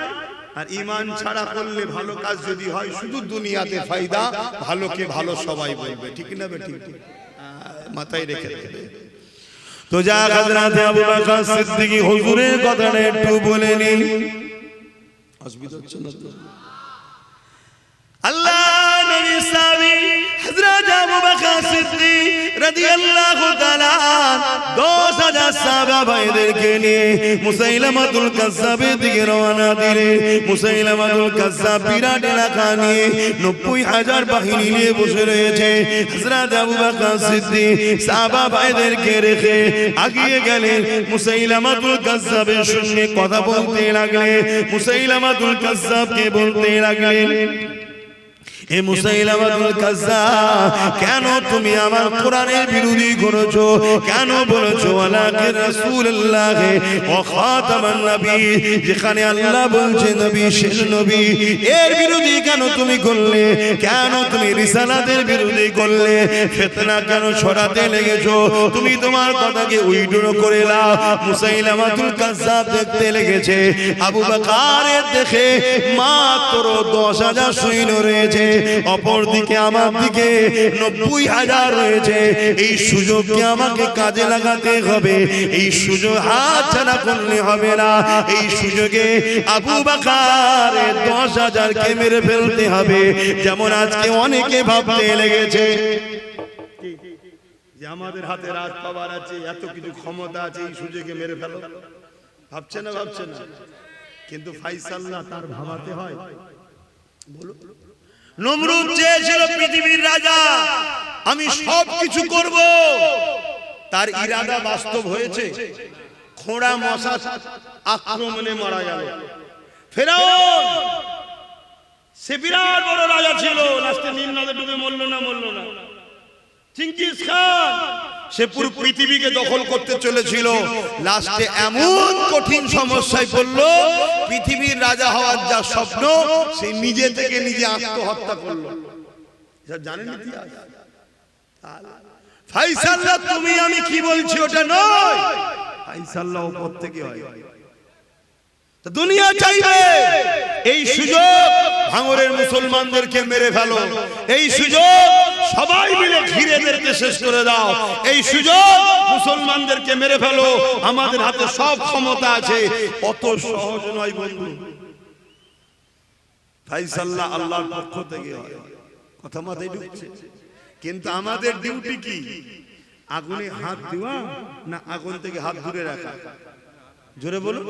আর ঈমান ছাড়া করলে ভালো কাজ যদি হয় শুধু দুনিয়াতে ফায়দা, ভালোকে ভালো সবাই বলবে। ঠিক না বেঠিক? মাথায় রেখে দেবে। তো যা হযরত আবু বকর সিদ্দিকী হুজুরের কথাটা একটু বলে নিন। অসুবিধা হচ্ছে না তো? আল্লাহ নবী সাহাবী হযরত আবু বকর সিদ্দিক রাদিয়াল্লাহু তাআলা 10000 সাহাবা ভাইদেরকে নিয়ে মুসাইলামাতুল কাজ্জাবের দিকে রওনা দিলেন। মুসাইলামাতুল কাজ্জাব বিরাট এলাকা নিয়ে 90000 বাহিনী নিয়ে বসে রয়েছে। হযরত আবু বকর সিদ্দিক সাহাবা ভাইদেরকে রেখে আগিয়ে গেলেন, মুসাইলামাতুল কাজ্জাবের সঙ্গে কথা বলতে লাগলেন। মুসাইলামাতুল কাজ্জাবকে বলতে লাগলেন, এ মুসাইলামাতুল কাজ্জাব, কেন তুমি আমার কোরআনের বিরোধী করেছো? কেন বলেছো আলাকে রাসূলুল্লাহ ওয়া খাতামান নবী, যেখানে আল্লাহ বলছে নবী শেষ নবী, এর বিরোধী কেন তুমি করলে? কেন তুমি রিসালাতের বিরোধী করলে? ফিতনা কেন ছড়াতে লেগেছো? তুমি তোমার কথাকে উইড্রো করে নাও। মুসাইলামাতুল কাজ্জাব দেখতে লেগেছে আবু বকরের দেখে মাত্র 10000 সৈন্য রয়েছে, অপরদিকে আমার দিকে 90000 রয়েছে। এই সুযোগকে আমাকে কাজে লাগাতে হবে, এই সুযোগ হাতছাড়া করলে হবে না। এই সুযোগে আবু বকর 10000 কে মেরে ফেলতে হবে। যেমন আজকে অনেকে ভাবতে লেগেছে যে আমাদের হাতে রাজ পাওয়ার আছে, এত কিছু ক্ষমতা আছে, এই সুযোগে মেরে ফেলো। ভাবছে না? ভাবছে না। কিন্তু ফায়সাল্লাহ তার ভাবাতে হয়। বলো, নমরুদ চেয়েছিল পৃথিবীর রাজা, আমি সব কিছু করব। তার ইরাদা বাস্তব হয়েছে। খোঁড়া মশা আক্রমণে মারা গেল। ফেরাউন সে বিরাট বড় রাজা ছিল, লাস্টে নীল নদে ডুবে মরল না? মরল না। চিঙ্গিস খান সে পুরো পৃথিবীকে দখল করতে চলেছিল, লাস্টে এমন কঠিন সমস্যায় পড়লো, পৃথিবীর রাজা হওয়ার যা স্বপ্ন সে নিজে থেকে নিজে আত্মহত্যা করলো। জানেন ইতিহাস? ফায়সাল্লাহ তুমি আমি কি বলছি ওটা নয়, ফায়সাল্লাহ উপর থেকে হয়। দুনিয়া চাইবে এই সুযোগ ভাঙরের মুসলমানদেরকে মেরে ফেলো, এই সুযোগ সবাই মিলে ঘিরেদেরকে শেষ করে দাও, এই সুযোগ মুসলমানদেরকে মেরে ফেলো, আমাদের হাতে সব ক্ষমতা আছে। অত সহজ নয় বন্ধু। ফায়সাল্লাহ আল্লাহর পক্ষ থেকে হয়। কথা মাথায় ঢুকছে? কিন্তু আমাদের ডিউটি কি? আগুনে হাত দেওয়া না আগুন থেকে হাত দূরে রাখা? জোরে বলো।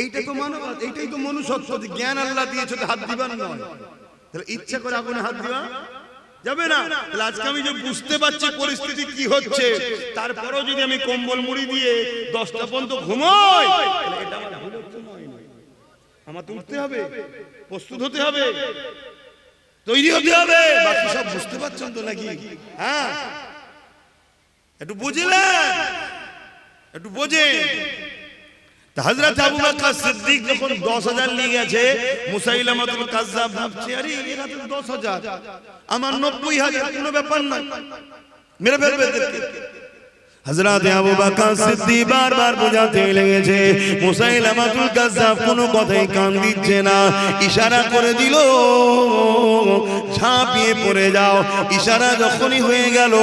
এইটা তো মানব, এইটাই তো মনুষ্যত্ব। জ্ঞান আল্লাহ দিয়েছে, হাত দিবার নয়। তাহলে ইচ্ছা করে আগুনে হাত দিবা যাবে না। তাহলে আজকে আমি যে বুঝতে পারছি পরিস্থিতি কি হচ্ছে, তারপরেও যদি আমি কম্বল মুড়ি দিয়ে 10টা পর্যন্ত ঘুমাই, তাহলে এটা আমার ভুল হচ্ছে নয়। আমাকে উঠতে হবে, প্রস্তুত হতে হবে, তৈরি হতে হবে। বাকি সব বুঝতে পারছেন তো নাকি? হ্যাঁ, একটু বুঝলেন? একটু বোঝেন। হযরত আবু বকর সিদ্দিক যখন 10000 নিয়ে গেছে, মুসাইলামাতুল কাজ্জাব ভাবছে, আরে এরা তো 10000, আমার 90000, কোনো ব্যাপার না, মেরে ফেলবে এদেরকে। হযরত আবু বকর সিদ্দিক বারবার বোঝাতে লেগেছে, মুসাইলামাতুল কাজ্জাব কোনো কথাই কান দিচ্ছে না। ইশারা করে দিল, ঝাঁপিয়ে পড়ে যাও। ইশারা যখনই হয়ে গেল,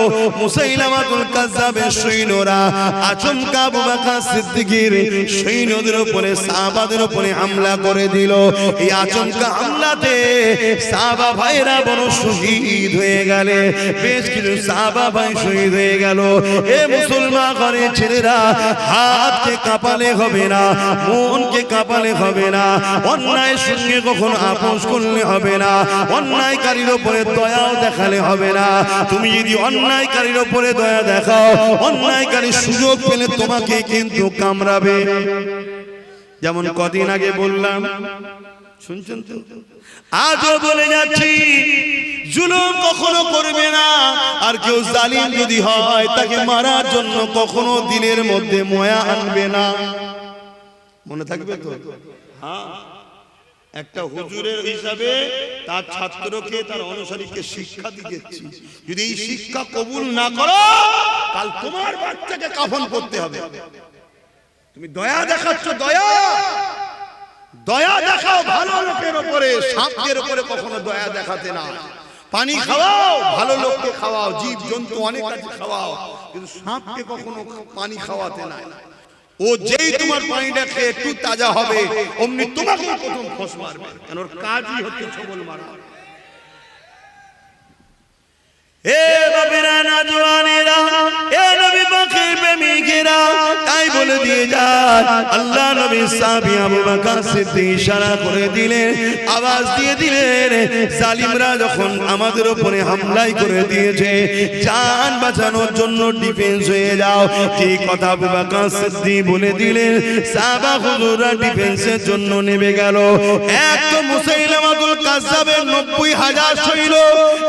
মুসাইলামাতুল কাজ্জাবের সৈন্যরা আচমকা আবু বকর সিদ্দিকের সৈন্যদের উপরে, সাহাবাদের উপরে হামলা করে দিল। এই আচমকা হামলাতে সাহাবা ভাইরা বড় শহীদ হয়ে গেলে, বেশ কিছু সাহাবা ভাই শহীদ হয়ে গেল। এ মুসলমান ঘরে ছেলেরা হাতকে কাঁপালে হবে না, মনকে কাঁপালে হবে না, অন্যায়ের সঙ্গে কখনো আপোষ করলে হবে না, অন্যায়কারীর উপরে দয়াও দেখালে হবে না। তুমি যদি অন্যায়কারীর উপরে দয়া দেখাও, অন্যায়কারীর সুযোগ পেলে তোমাকে কিন্তু কামড়াবে। যেমন কদিন আগে বললাম, শুনছেন তো, আজও বলে যাচ্ছি, জুলুম কখনো করবে না। আর কেউ জালিম যদি হয় তাকে মারার জন্য কখনো দিলের মধ্যে মায়া আনবে না। মনে থাকবে তো? হ্যাঁ, একটা হুজুরের হিসাবে তার ছাত্রকে, তার অনুসারীকে শিক্ষা দিচ্ছি, যদি এই শিক্ষা কবুল না করো, কাল তোমার বাচ্চাকে কাফন করতে হবে। তুমি দয়া দেখাচ্ছ, দয়া দেখাও ভালো লোকের উপরে, সাপের উপরে কখনো দয়া দেখাতে না। পানি খাওয়াও, ভালো লোককে খাওয়াও, জীব জন্তু অনেক আছে খাওয়াও, কিন্তু সাপকে কখনো পানি খাওয়াতে না। ও যেই তোমার পানিটা খেয়ে একটু তাজা হবে, অমনি তোমাকে প্রথম ফোঁস মারবে, কারণ ওর কাজই হচ্ছে ছবল মারা। এ বাবেরা না জওয়ানেরা, এ নবী পাকের প্রেমিকেরা, তাই বলে দিয়ে যায়, আল্লাহ নবী সাহাবী আবু বকর সিদ্দিক ইশারা করে দিলেন, আওয়াজ দিয়ে দিলেন, জালিমরা যখন আমাদের উপরে হামলাই করে দিয়েছে, জান বাঁচানোর জন্য ডিফেন্স হয়ে যাও। ঠিক কথা আবু বকর সিদ্দিক বলে দিলেন, সাহাবা হুজুররা ডিফেন্সের জন্য নেমে গেল। এক তো মুসাইলামাতুল কাজ্জাবের 90,000 সৈন্য,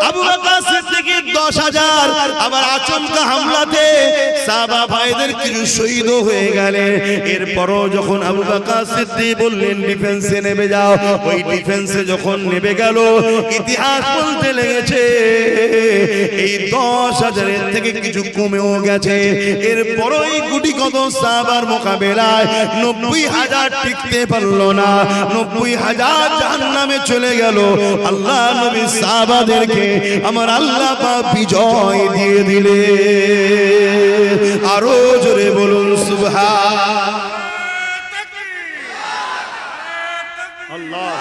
আবু বকর সিদ্দিকের 10,000, আবার আচমকা হামলাতে সাহাবা ভাইদের কিছু শহীদ হয়ে গেলেন। এরপরও যখন আবু বকর সিদ্দিক বললেন ডিফেন্সে নেমে যাও, ওই ডিফেন্সে যখন নেমে গেল, ইতিহাস বলতে লেগেছে এই 10,000 থেকে কিছু কমেও গেছে। এরপরও এই গুটি কত সাহাবার মোকাবেলায় 90,000 টিকতে পারলো না, 90,000 জাহান্নামে চলে গেল। আল্লাহ নবী সাহাবাদেরকে আমার আল্লাহ বিজয় দিয়ে দিলে। আরো জোরে বলুন সুবহান আল্লাহ।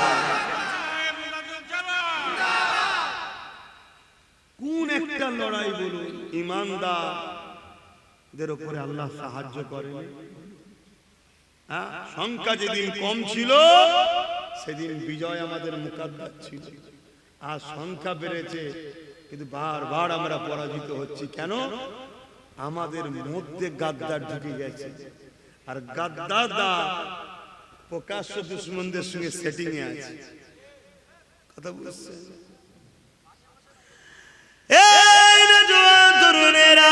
কোন একটা লড়াই বলুন, ইমানদারদের উপরে আল্লাহ সাহায্য করেন। সংখ্যা যেদিন কম ছিল সেদিন বিজয় আমাদের মুকাদ্দার ছিল, আর সংখ্যা বেড়েছে কিন্তু বারবার আমরা পরাজিত হচ্ছি। কেন? আমাদের মধ্যে গাদ্দার ঢুকে গেছে, আর গাদ্দাররা প্রকাশ্য দুশমনদের সঙ্গে সেটিং এ আছে। কথা বুঝছেন? এই না জওয়ান তরুণেরা,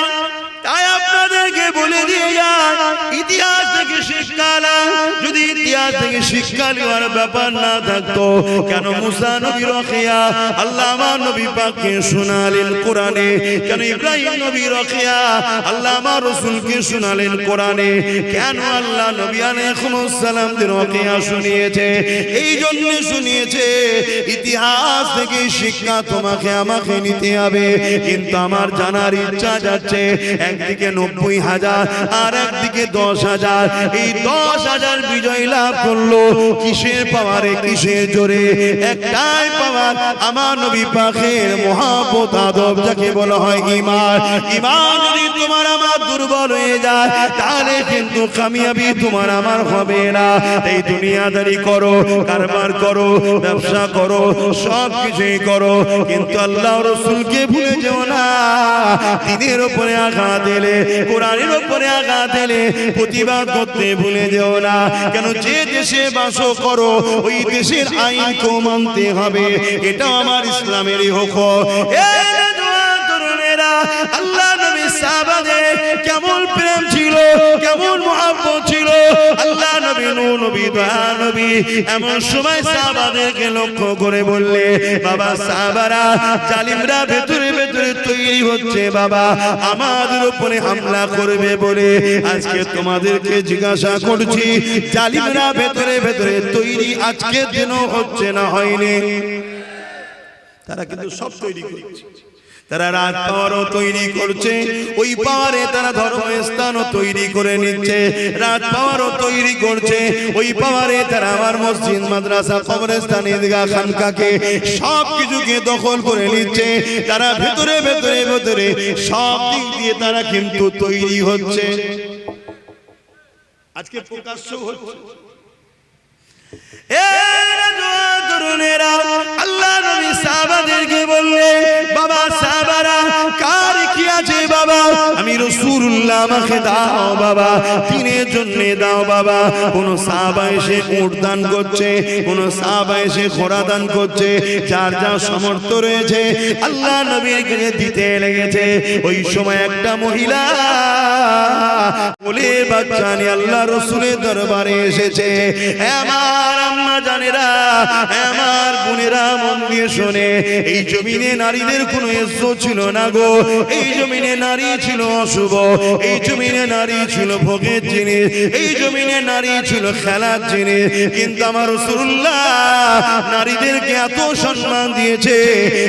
তাই আপনাদেরকে বলে দিয়ে যায়, ইতিহাস থেকে শিক্ষা নাও। যদি ইতিহাস থেকে শিক্ষা নেওয়ার ব্যাপার না থাকতো, কেন মুসা নবী রখিয়া আল্লাহ আমার নবী পাককে শোনালেন কোরআনে? কেন ইব্রাহিম নবী রখিয়া আল্লাহ আমার রাসূলকে শোনালেন কোরআনে? কেন আল্লাহ নবী আলাইহিস সালামদের রখিয়া শুনিয়েছে? এই জন্য শুনিয়েছে, ইতিহাস থেকে শিক্ষা তোমাকে আমাকে নিতে হবে। কিন্তু আমার জানার ইচ্ছা যাচ্ছে, একদিকে 90,000 আর একদিকে 10,000, এই 10,000 বিজয় লাভ করলো কিসের পাওয়ারে, কিসের জোরে? একটাই পাওয়ার, আমার নবী পাকের মহব্বত আদব, যাকে বলা হয় ঈমান। ঈমান যদি তোমার আমার দুর্বল হয়ে যায়, তাহলে কিন্তু কামিয়াবি তোমার আমার হবে না। এই দুনিয়াদারি করো, কারবার করো, ব্যবসা করো, সব কিছুই করো, কিন্তু আল্লাহ রাসূলকে ভুলে যেও না। দ্বীনের উপরে আঘাত দিলে, কোরআনের উপরে আঘাত দিলে প্রতিবাদ করতে ভুলে যেও না। কেন? যে দেশে বাস করো ওই দেশের আইনকেও মানতে হবে, এটা আমার ইসলামেরই হুকুম। এই জওয়ান তরুণেরা, আল্লাহ নবী সাহাবাদের কেমন প্রেম ছিল, কেমন মহব্বত ছিল। আল্লাহ নবী, নূর নবী, দয়া নবী এমন সময় সাহাবাদেরকে লক্ষ্য করে বললে, বাবা সাহাবারা, জালিমরা ভেতরে ভেতরে তৈরি হচ্ছে বাবা, আমাদের উপরে হামলা করবে বলে। আজকে তোমাদেরকে জিজ্ঞাসা করছি, জালিমরা ভেতরে ভেতরে তৈরি আজকের দিনও হচ্ছে না হয়নি? তারা কিন্তু সব তৈরি করছে। তারা রাত পাওয়ারও তৈরি করছে, ওই পাওয়ারে তারা ধর্মস্থানও তৈরি করে নিচ্ছে, রাত পাওয়ারও তৈরি করছে, ওই পাওয়ারে তারা আমার মসজিদ, মাদ্রাসা, কবরস্থান, ঈদগাহ, খানকাকে সব কিছুকে দখল করে নিচ্ছে। তারা ভেতরে ভেতরে ভেতরে সব দিক দিয়ে তারা কিন্তু তৈরি হচ্ছে, আজকে প্রকাশ্য হচ্ছে। আল্লাহ নবী সাহাবাদেরকে বললেন, বাবা সাহাবারা কার কি আছে বাবা, আমি রাসূলুল্লাহ, আমাকে দাও বাবা, দিনের জন্য দাও বাবা। কোন সাহাবা এসে উট দান করছে, কোন সাহাবা এসে ঘোড়া দান করছে, যার যা সামর্থ্য রয়েছে আল্লাহ নবীর কাছে দিতে লেগেছে। ওই সময় একটা মহিলা বলে বাচ্চা নিয়ে আল্লাহ রাসূলের দরবারে এসেছে। আমার আম্মা জানেরা, আমার বোনেরা, মন দিয়ে শোনে, এই জমিনে নারীদের কোনো ইজ্জত ছিল না গো। এই জমিনে নারী ছিল অশুভ, এই জমিনে নারী ছিল ভোগের জিনিস, এই জমিনে নারী ছিল খেলার জিনিস। কিন্তু আমার রাসূলুল্লাহ নারীদেরকে এত সম্মান দিয়েছে,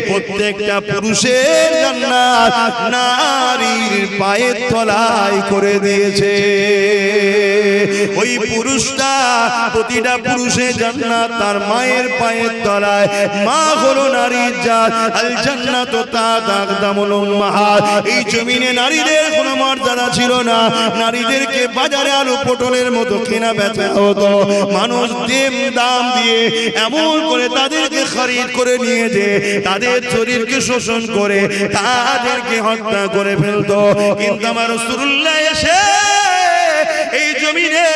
প্রত্যেকটা পুরুষের জান্নাত নারীর পায়ের তলায় করে দিয়েছে। ওই পুরুষটা, প্রতিটা পুরুষের জান্নাত তার মায়ের পায়ের তলায়। মা হলো নারীর জাত, আল জান্নাতু তাহতা আকদামুল উম্মাহাত। এই জমিনে নারীদের কোনো মর্যাদা ছিল না, নারীদেরকে বাজারে আলু পটলের মতো কেনা বেচা হতো। মানুষ দাম দিয়ে এমন করে তাদেরকে খরিদ করে নিয়ে যে তাদের শরীরকে শোষণ করে তাদেরকে হত্যা করে ফেলতো। কিন্তু আমার রাসূলুল্লাহ এসে এই জমিনে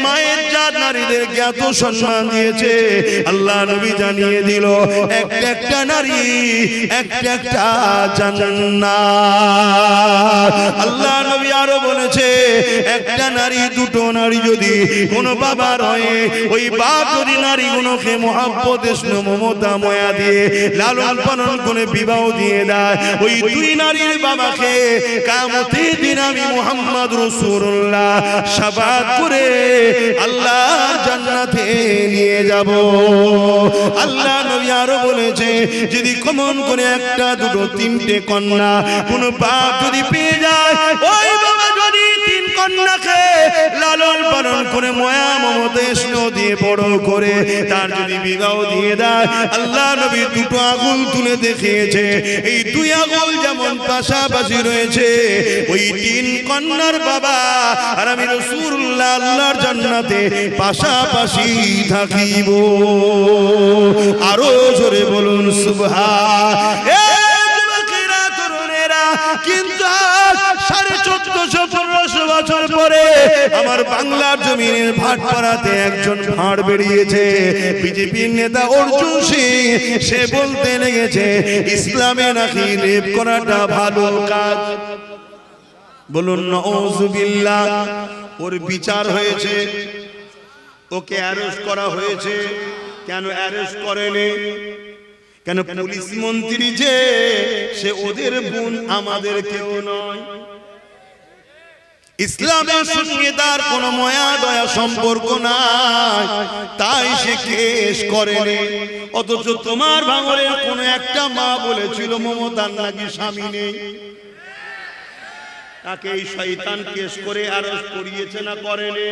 মায়ের জাত নারীদেরকে এত সম্মান দিয়েছে। আল্লাহ নবী জানিয়ে দিল, একটা একটা নারী একটা একটা জান্নাত। আল্লাহ নবী আরো বলেছে, একটা নারী, দুটো নারী যদি কোনো বাবার হয়, ওই বাপ যদি নারীগুলোকে মহব্বত, স্নেহ, মমতা, মায়া দিয়ে লালন পালন করে বিবাহ দিয়ে দেয়, ওই দুই নারীর বাবাকে কিয়ামতের দিন আমি মুহাম্মদ রাসূলুল্লাহ শাফাআত করে আল্লাহর জান্নাতে নিয়ে যাব। আল্লাহ নবী আরো বলেছে, যদি কমন করে একটা, দুটো, তিনটে কন্যা কোন বাপ যদি পেয়ে যায়, ওই বাবা যদি তিন কন্যাকে লালন পালন করে মায়া মমতা স্নেহ দিয়ে বড় করে তার যদি বিবাহ দিয়ে দেয়, আল্লাহ নবী দুটো আঙুল তুলে দেখিয়েছে, এই দুই আঙুল যেমন পাশাপাশি রয়েছে, ওই তিন কন্যার বাবা আর আমি রাসূলুল্লাহ আল্লাহর জান্নাতে পাশাপাশি থাকিব। আরো জোরে বলুন সুবহান। কিন্তু 1450-1500 বছর পরে আমার বাংলার জমিনের ভাটপাড়াতে একজন ভাঁড় বেরিয়েছে, বিজেপির নেতা অর্জুন সিং। সে বলতে লেগেছে, ইসলামে নাকি রেপ করাটা ভালো কাজ। বলুন নাউযুবিল্লাহ। ওর বিচার হয়েছে, ওকে অ্যারেস্ট করা হয়েছে। কেন অ্যারেস্ট করেনি? কেন? পুলিশ মন্ত্রী যে, সে ওদের বোন, আমাদের কেউ নয়। ইসলামের সঙ্গে তার কোনো মায়া দয়া সম্পর্ক নাই, তাই সে কেস করেনি। অথচ তোমার ভাঙরে কোনো একটা মা বলেছিল মমতার নাকি স্বামী নেই, তাকে এই শয়তান কেস করে অ্যারেস্ট করিয়েছে না করেনি?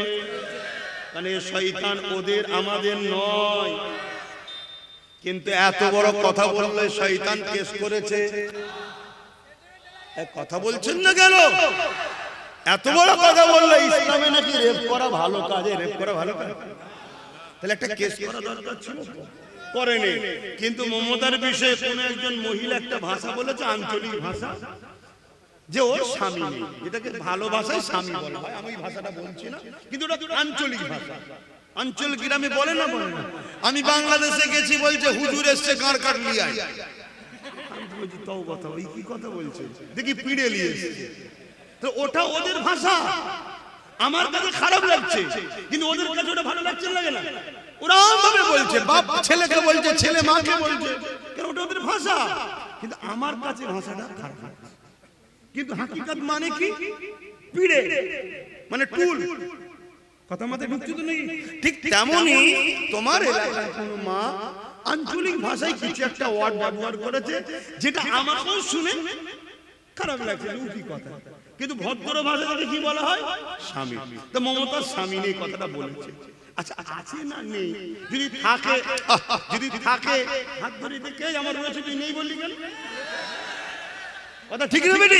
মানে শয়তান ওদের, আমাদের নয়। কিন্তু এত বড় কথা বললে শয়তান কেস করেছে, কথা বলছেন না কেন? এত বড় কথা বললে ইসলামে নাকি রেপ করা ভালো কাজ, রেপ করা ভালো কাজ, তাহলে একটা কেস করা দরকার ছিল, করেনি। কিন্তু মমতার বিষয়ে কোন একজন মহিলা একটা ভাষা বলেছে, আঞ্চলিক ভাষা, যে ওর স্বামী নেই, যেটাকে ভালোবাসায় স্বামী বলা হয়। আমি ভাষাটা বলছি না, কিন্তু ওটা আঞ্চলিক ভাষা। অঞ্চল গ্রামে বলে না, বলে না। আমি বাংলাদেশে গেছি, বলছে হুজুর এসছে গাঁর কাটলি আয়। আমি বলছি তাও কথা, ওই কি কথা বলছে, দেখি পিড়ে নিয়ে এসছে। তো ওটা ওদের ভাষা, আমার কাছে খারাপ লাগছে, কিন্তু ওদের কাছে ওটা ভালো লাগছে, লাগে না? ওরা ভাবে বলছে, বাপ ছেলেকে বলছে, ছেলে মাকে বলছে, কারণ ওটা ওদের ভাষা। কিন্তু আমার কাছে ভাষাটা খারাপ লাগছে। কিন্তু হাকিকত মানে কি? পিড়ে মানে টুল। কথা মাথায় ঢুকছে তো নাকি? ঠিক তেমনি তোমার এলাকার কোনো মা আঞ্চলিক ভাষায় কিছু একটা ওয়ার্ড ব্যবহার করেছে যেটা আমাকেও শুনে খারাপ লাগছে, উঠি কথা, কিন্তু ভদ্র ভাষাটাকে কি বলা হয়? স্বামী। তো মমতার স্বামী নেই কথাটা বলেছে। আচ্ছা আছে না নেই? যদি থাকে হাত ধরে দেখে আমার রয়েছে, তুই নেই বললি কেন? কথা ঠিক না বেটি?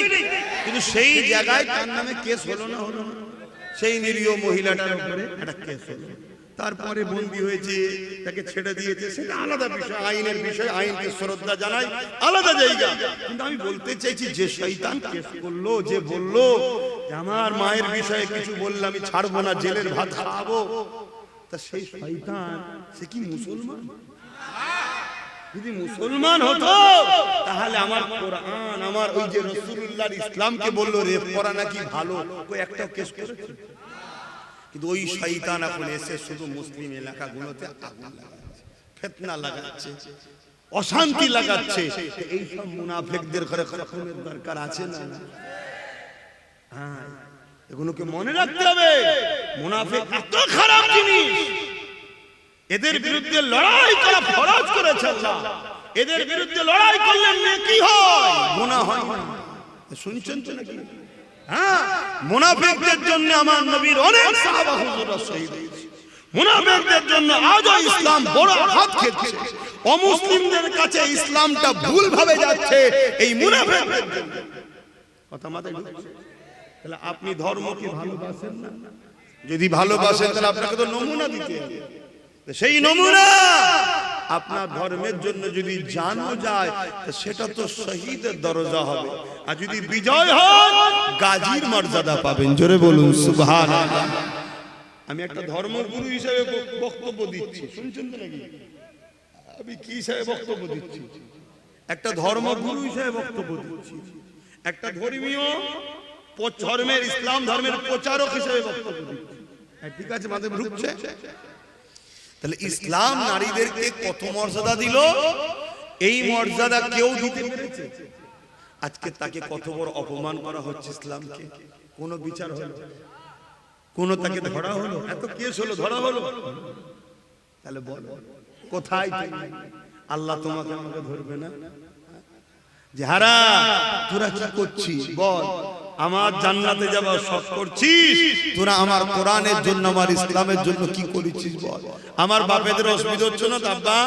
কিন্তু সেই জায়গায় তার নামে কেস হলো না, হলো না? সেই নিরীহ মহিলাটার উপরে একটা কেস হলো, তারপরে বন্দী হয়েছে, তাকে ছেড়ে দিয়েছে, সেটা আলাদা বিষয়, আইনের বিষয়, আইনকে শ্রদ্ধা জানাই, আলাদা জায়গা। কিন্তু আমি বলতে চাইছি, যে শয়তান কেস করলো, যে বললো যে আমার মায়ের বিষয়ে কিছু বললে আমি ছাড়বো না, জেলের ভাত খাওয়াবো, তা সেই শয়তান সে কি মুসলমান? যদি মুসলমান হতো তাহলে আমার কোরআন, আমার ওই যে রাসূলুল্লাহর ইসলামকে বললো রেপ করা নাকি ভালো, ওই একটা কেস করেছে। কিন্তু ওই শয়তান এখন এসে শুধু মুসলিম এলাকাগুলোতে আগুন লাগাচ্ছে, ফিতনা লাগাচ্ছে, অশান্তি লাগাচ্ছে। এই সব মুনাফিকদের ঘরে খতমের দরকার আছে না? হ্যাঁ, এগুলোকে মনে রাখতে হবে। মুনাফিক এত খারাপ জিনিস, এদের বিরুদ্ধে লড়াই করা ফরজ করেছে আল্লাহ। এদের বিরুদ্ধে লড়াই করলে নেকি হয়, গুনাহ হয় না। শুনছেন তো নাকি? হ্যাঁ, মুনাফিকদের জন্য আমার নবীর অনেক সাহাবা হুজুররা শহীদ হয়েছে। মুনাফিকদের জন্য আজও ইসলাম বড় আঘাত খেয়েছে। অমুসলিমদের কাছে ইসলামটা ভুল ভাবে যাচ্ছে এই মুনাফিকদের জন্য। কথা মাথায় ঢুকছে? তাহলে আপনি ধর্মকে ভালোবাসেন না? যদি ভালোবাসেন তাহলে আপনাকে তো নমুনা দিতে হবে। সেই নমুনা আপনার ধর্মের জন্য যদি জানো যায়, সেটা তো শহীদের দরজা হবে। আর যদি বিজয় হয়, গাজীর মর্যাদা পাবেন। জোরে বলুন সুবহানাল্লাহ। আমি একটা ধর্মগুরু হিসেবে বক্তব্য দিচ্ছি, শুনছেন তো নাকি? আমি কি হিসেবে বক্তব্য দিচ্ছি? একটা ধর্মগুরু হিসেবে বক্তব্য দিচ্ছি, একটা ধর্মীয় ধর্মের, ইসলাম ধর্মের প্রচারক হিসেবে বক্তব্য দিচ্ছি। ঠিক আছে, মাঝে ঢুকছে। তাহলে ইসলাম নারীদেরকে কত মর্যাদা দিল, এই মর্যাদা কেউ দিতে পেরেছে? আজকে তাকে কত বড় অপমান করা হচ্ছে ইসলামকে। কোন বিচার হলো? কোন তাকে ধরা হলো? এত কেস হলো, ধরা হলো? তাহলে বলো কোথায় তুমি? আল্লাহ তোমাকে আমাকে ধরবে না? যে হারা তোরা কি করছিস বল? আমার জান্নাতে যাবার শখ করছিস তোরা, আমার কোরআনের জন্য, আমার ইসলামের জন্য কি করেছিস বল? আমার বাপেদের অসুবিধা হচ্ছে না? আব্বা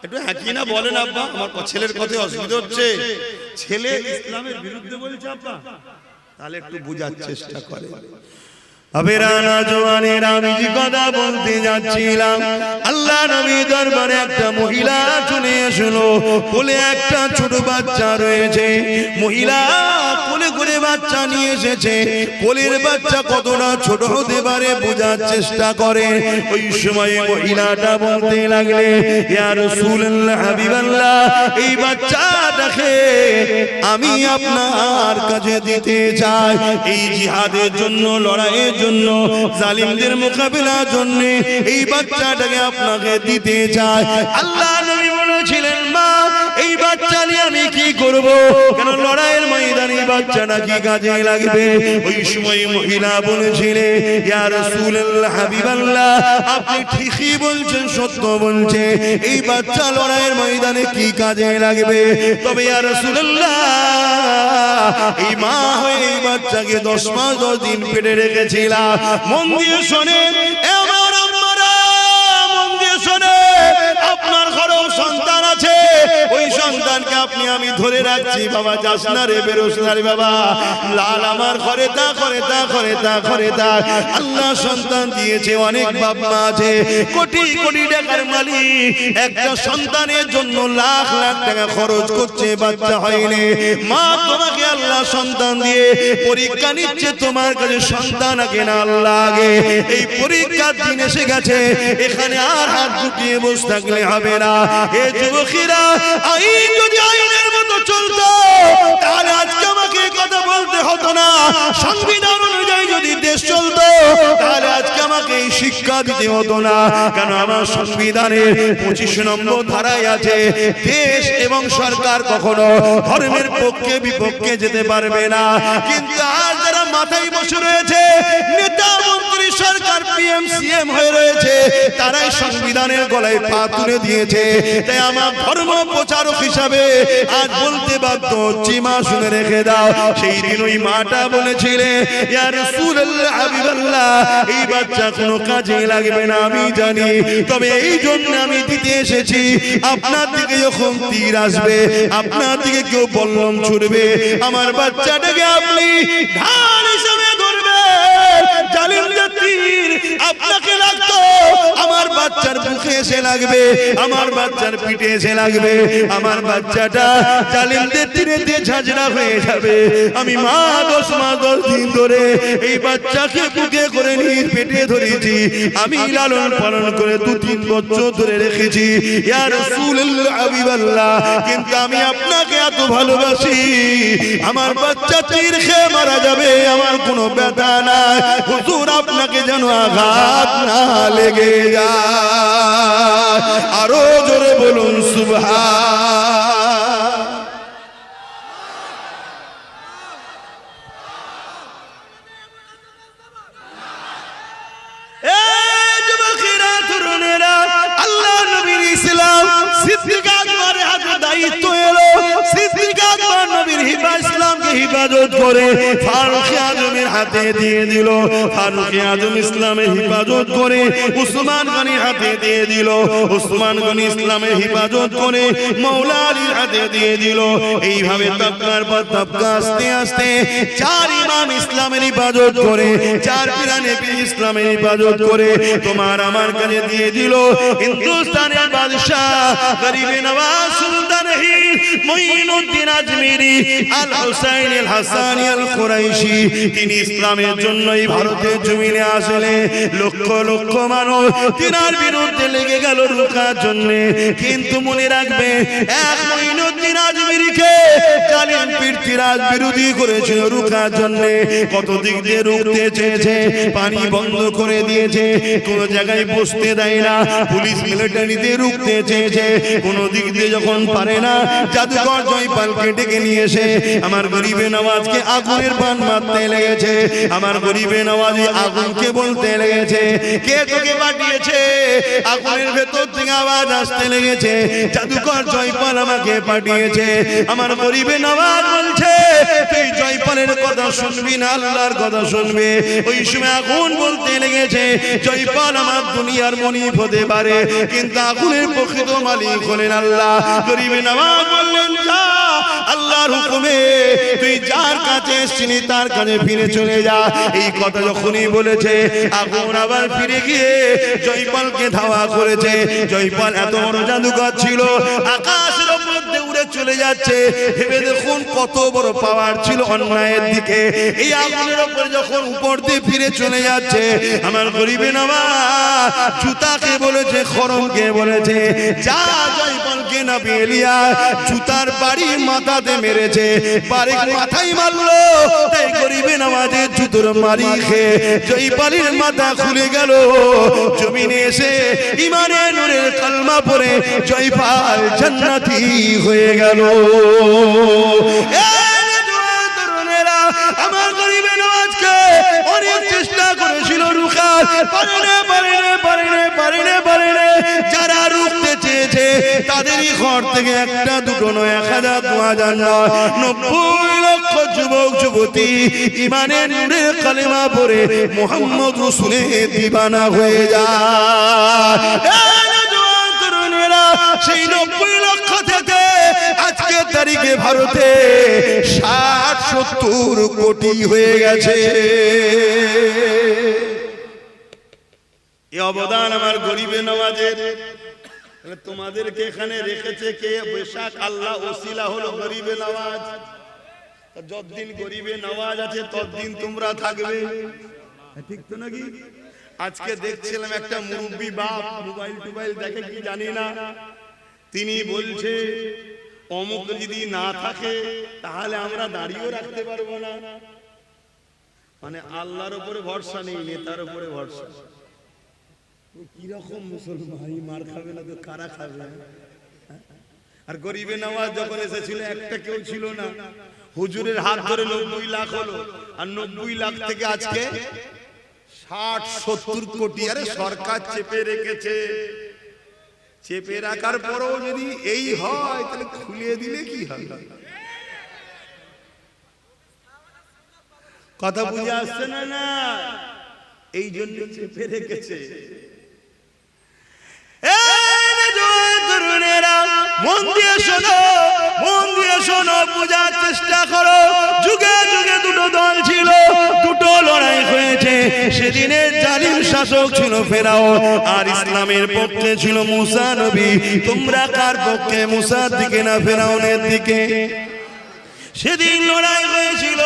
একটু একই না বলেন, আব্বা আমার ছেলের কথায় অসুবিধা হচ্ছে, ছেলে ইসলামের বিরুদ্ধে বলছে আব্বা, তাহলে একটু বোঝার চেষ্টা করে। আবেরানা জওয়ানের আমি যে কথা বলতে যাচ্ছিলাম, আল্লাহ নবী দরবারে একটা মহিলা চলে আসলো, কোলে একটা ছোট বাচ্চা রয়েছে। মহিলা কোলে করে বাচ্চা নিয়ে এসেছে। কোলের বাচ্চা কতটা ছোট হতে পারে বোঝার চেষ্টা করে। ওই সময় মহিলাটা বলতে লাগলে, ইয়া রাসূলুল্লাহ, হাবিবাল্লাহ, এই বাচ্চাটাকে আমি আপনার কাছে দিতে চাই, এই জিহাদের জন্য, লড়াইয়ের জন্য, জালিমদের মোকাবিলার জন্য এই বাচ্চাটাকে আপনাকে দিতে চাই। আল্লাহ নবী বলেছিলেন, মা এই বাচ্চা নিয়ে আমি কি করব? কেন লড়াইয়ের ময়দানে এই বাচ্চাটা কি কাজে লাগবে? ওই সময় মহিলা বলেছিলেন, ইয়া রাসূলুল্লাহ, হাবিবাল্লাহ, আপনি ঠিকই বলছেন, সত্য বলছেন, এই বাচ্চা লড়াইয়ের ময়দানে কি কাজে লাগবে। তবে ইয়া রাসূলুল্লাহ, এই মা হয়ে এই বাচ্চাকে 10 মাস 10 দিন পেটে রেখেছিলাম। মন দিয়ে শোনেন, আমার আম্মারা, মন দিয়ে শোনেন, আপনার ঘরেও সন্তান আছে, ওই সন্তানকে আপনি আমি ধরে রাখছি, বাবা যাস না রে, বেরোস না রে বাবা, লাল আমার ঘরে তা করে, তা করে, তা করে, তা। আল্লাহ সন্তান দিয়েছে, অনেক বাপ মা আছে কোটি কোটি টাকার মালিক, একটা সন্তানের জন্য লাখ লাখ টাকা খরচ করছে, বাচ্চা হয়নি। মা তোমাকে আল্লাহ সন্তান দিয়ে পরীক্ষা নিচ্ছে, তোমার কাছে সন্তান আগে না আল্লাহ আগে। এই পরীক্ষার দিন এসে গেছে, এখানে আর হাত গুটিয়ে বসে থাকলে হবে না। এ যুবকেরা, আইন যদি আইনের মতো চলতো তাহলে আজকে আমাকে কথা বলতে হতো না। সংবিধান অনুযায়ী যদি দেশ চলতো তাহলে আজকে আমাকে এই শিক্ষা দিতে হতো না। কেন আমার সংবিধানের 25 নম্বর ধারায় আছে, দেশ এবং সরকার কখনো ধর্মের পক্ষে বিপক্ষে যেতে পারবে না। কিন্তু আজ যারা মাথায় বসে রয়েছে, নেতা মন্ত্রী সরকার পিএম সিএম হয়ে রয়েছে, তারাই সংবিধানের গলায় পা তুলে দিয়েছে। তাই আমার ধর্ম প্রচারক হিসাবে আজ বলতে বাধ্য হচ্ছি, মা শুনে রেখে দাও, সেই দিন ওই মাটা বলেছিলে, ইয়া রাসূলুল্লাহ হাবিবাল্লাহ, এই বাচ্চা কোনো কাজে লাগবে না আমি জানি, তবে এই জন্য আমি দিতে এসেছি, আপনার দিকে যখন তীর আসবে, আপনার দিকে কেউ বল্লম ছুড়বে, আমার বাচ্চাটাকে আপনি ঢাল হিসেবে ধরবেন। জালিমদের তীর আপনাকে লাগতো, আমার বাচ্চার বুকে এসে লাগবে, আমার বাচ্চার পিঠে এসে লাগবে, আমার বাচ্চাটা জালিমদের তীরেতে ঝাঁঝরা হয়ে যাবে। আমি মা 10 মাস 10 দিন ধরে এই বাচ্চাকে বুকে করে নিয়ে পেটে ধরেছি, আমি লালন পালন করে 2-3 বছর ধরে রেখেছি। ইয়া রাসূলুল্লাহ হাবিবাল্লাহ, কিন্তু আমি আপনাকে এত ভালোবাসি, আমার বাচ্চা তীর খেয়ে মারা যাবে, আমার কোনো ব্যথা নাই, হুজুর আপনাকে যেন আঘাত না লেগে যায়। আরো জোরে বলুন সুবহান। এই যুবকেরা তরুণেরা, আল্লাহ নবীর ইসলাম সিদ্দিক আকবরের হাতে দায়িত্ব এলো, সিদ্দিক আকবর নবীর ইসলামকে হিফাজত করে ফারুক আজমের হাতে দিয়ে দিল, ফারুক আজম ইসলামের হিফাজত করে উসমান গনির হাতে দিয়ে দিল, উসমান গনি ইসলামের হিফাজত করে মাওলা আলীর হাতে দিয়ে দিল। এইভাবে তবকার পর তবকা আস্তে আস্তে 4 ইমাম ইসলামের হিফাজত করে, 4 পিরানে ইসলামের হিফাজত করে তোমার আমার কাছে দিয়ে দিল। হিন্দুস্তানের বাদশাহ গরিবে নওয়াজ সুলতান মুঈনুদ্দিন আজমিরি আল হুসাইন আল হাসানি আল কুরাইশি, তিনি ইসলামের জন্যই ভারতের জমিনে আসলে লক্ষ লক্ষ মানুষ তিনার বিরুদ্ধে লেগে গেল রুখার জন্য। কিন্তু মনে রাখবে, এক মুঈনুদ্দিন আজমিরিকে জালিম পৃথ্বীরাজ বিরোধী করেছিল রুখার জন্য, কত দিক দিয়ে রুখতে চেয়েছে, পানি বন্ধ করে দিয়েছে, কোন জায়গায় বসতে দেয় না, পুলিশ মিলিটারিতে রুখতে চেয়েছে, কোন দিক দিয়ে যখন পারে না, জাদুকর জয়পালকে ডেকে নিয়ে এসে আমার গরিবে নওয়াজকে আগুনের বান মারতে লেগেছে, আমার গরিবে নওয়াজি আগুনকে বলতে লেগেছে, কে তোকে পাঠিয়েছে? আগুনের ভেতর থেকে আওয়াজ আসতে লেগেছে, জাদুকর জয়পাল আমাকে পাঠিয়েছে। আমার গরিবে নওয়াজ বলছে, তুই জয়পালের কথা শুনবি না, আল্লাহর কথা শুনবে। ওই সময় আগুন বলতে লেগেছে, জয়পাল আমার দুনিয়ার মনিব হতে পারে, কিন্তু আগুনের প্রকৃত মালিক হলেন আল্লাহ। গরিবে নওয়াজ বললেন, যা, আল্লাহর হুকুমে তুই যার কাছে এসেছিলি তার কাছে ফিরে চলে যা। এই কথা যখনই বলেছে, আগুন আবার ফিরে গিয়ে জয়পালকে ধাওয়া করেছে। জয়পাল এত বড় জাদুকর ছিল, আকাশের উপর দিয়ে উড়ে চলে যাচ্ছে। ভেবে দেখুন কত বড় পাওয়ার ছিল অন্যায়ের দিকে। এই আগুনের উপর যখন উপর দিয়ে ফিরে চলে যাচ্ছে, আমার গরিবে নওয়াজ জুতাকে বলেছে, খরমকে বলেছে, যা জয়পালকে না পেলিয়া জুতার বাড়ি মাথাতে মেরেছে, বারেক মাথায় মারলো। তাই গরিবে নওয়াজের জুতোর মারি খেয়ে জয়পালের মাথা খুলে গেল। জমিনে এসে ইমানের নূরের কালমা পড়ে জয়পাল জান্নাতি হয়ে গেল। আমার গরিবে নওয়াজকে অনেক চেষ্টা করেছিল রুখার, পারেনে। যারা রুখতে চেয়েছে তাদেরই ঘর থেকে একটা দুটো নয়, 1000 2000 নয়, 90 লক্ষ যুবক যুবতী ইমানের নূরের কালেমা পড়ে মুহাম্মদ রাসূলের দিবানা হয়ে যায়। সেই 90 লক্ষ থেকে আজকের তারিখে ভারতে 60-70 কোটি হয়ে গেছে। এই অবদান আমার গরিবে নওয়াজের। তোমাদেরকে এখানে রেখেছে কে? বেশাক আল্লাহ ওসিলা হলো গরিবে নওয়াজ। যতদিন গরিবে নওয়াজ আছে ততদিন তোমরা থাকবে, ঠিক তো নাকি? আজকে দেখছিলাম একটা মুরব্বী বাপ, মোবাইল দেখে কি জানি না, তিনি বলছে অমুক যদি না থাকে তাহলে আমরা দাঁড়িয়েও রাখতে পারবো না। মানে আল্লাহর উপরে ভরসা নেই, নেতার উপরে ভরসা। কিরকম মুসলমান, মার খাবে না তো কারা খাবে? আর গরিবে নওয়াজ যখন এসেছিল একটা কেউ ছিল না, হুজুরের হাত ধরে 90 লাখ হলো, আর 90 লাখ থেকে আজকে 60-70 কোটি। আরে সরকার চেপে রেখেছে, চেপে রাখার পরও যদি এই হয় তাহলে খুলিয়ে দিলে কি হবে? কথা বুঝে আসছে না? না, এই জন্য চেপে রেখেছে। মন দিয়ে শোনো, মন দিয়ে শোনো, বোঝার চেষ্টা করো। যুগে যুগে দুটো দল ছিল, দুটো লড়াই হয়েছে। সেদিনের জালিম শাসক ছিল ফেরাউন, আর ইসলামের পক্ষে ছিল মুসা নবী। তোমরা কার পক্ষে, মুসার দিকে না ফেরাউনের দিকে? সেদিন লড়াই হয়েছিল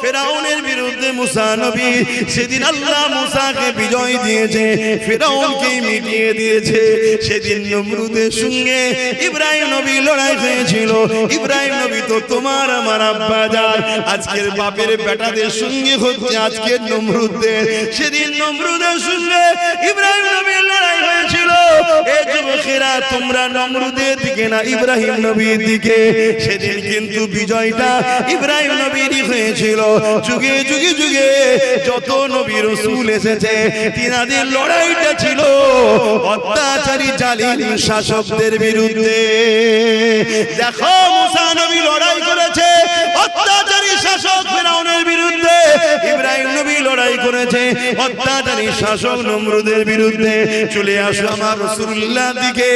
ফেরাউনের বিরুদ্ধে মুসা নবী। সেদিন আল্লাহ মুসাকে বিজয় দিয়েছে, ফেরাউনকে মিটিয়ে দিয়েছে। সেদিন নমরুদের সঙ্গে ইব্রাহিম নবী লড়াই হয়েছিল। ইব্রাহিম নবী তো তোমার আমার আব্বা জান, আজকের বাপের বেটাদের সঙ্গে হচ্ছে আজকের নমরুদের। সেদিন নমরুদের সঙ্গে ইব্রাহিম নবীর লড়াই হয়েছিল। এই যুবকেরা, তোমরা নমরুদের দিকে না ইব্রাহিম নবীর দিকে? সেদিন কিন্তু বিজয়টা ইব্রাহিম নবীরই হয়েছিল। যুগে যুগে যুগে যত নবী রাসূল এসেছে, তিনাদের লড়াইটা ছিল অত্যাচারী জালিম শাসকদের বিরুদ্ধে। দেখো, মুসা নবী লড়াই করেছে অত্যাচারী শাসক ফেরাউনের বিরুদ্ধে, ইব্রাহিম নবী লড়াই করেছে অত্যাচারী শাসক নমরুদের বিরুদ্ধে। চলে আসো আমার রাসূলুল্লাহ দিকে।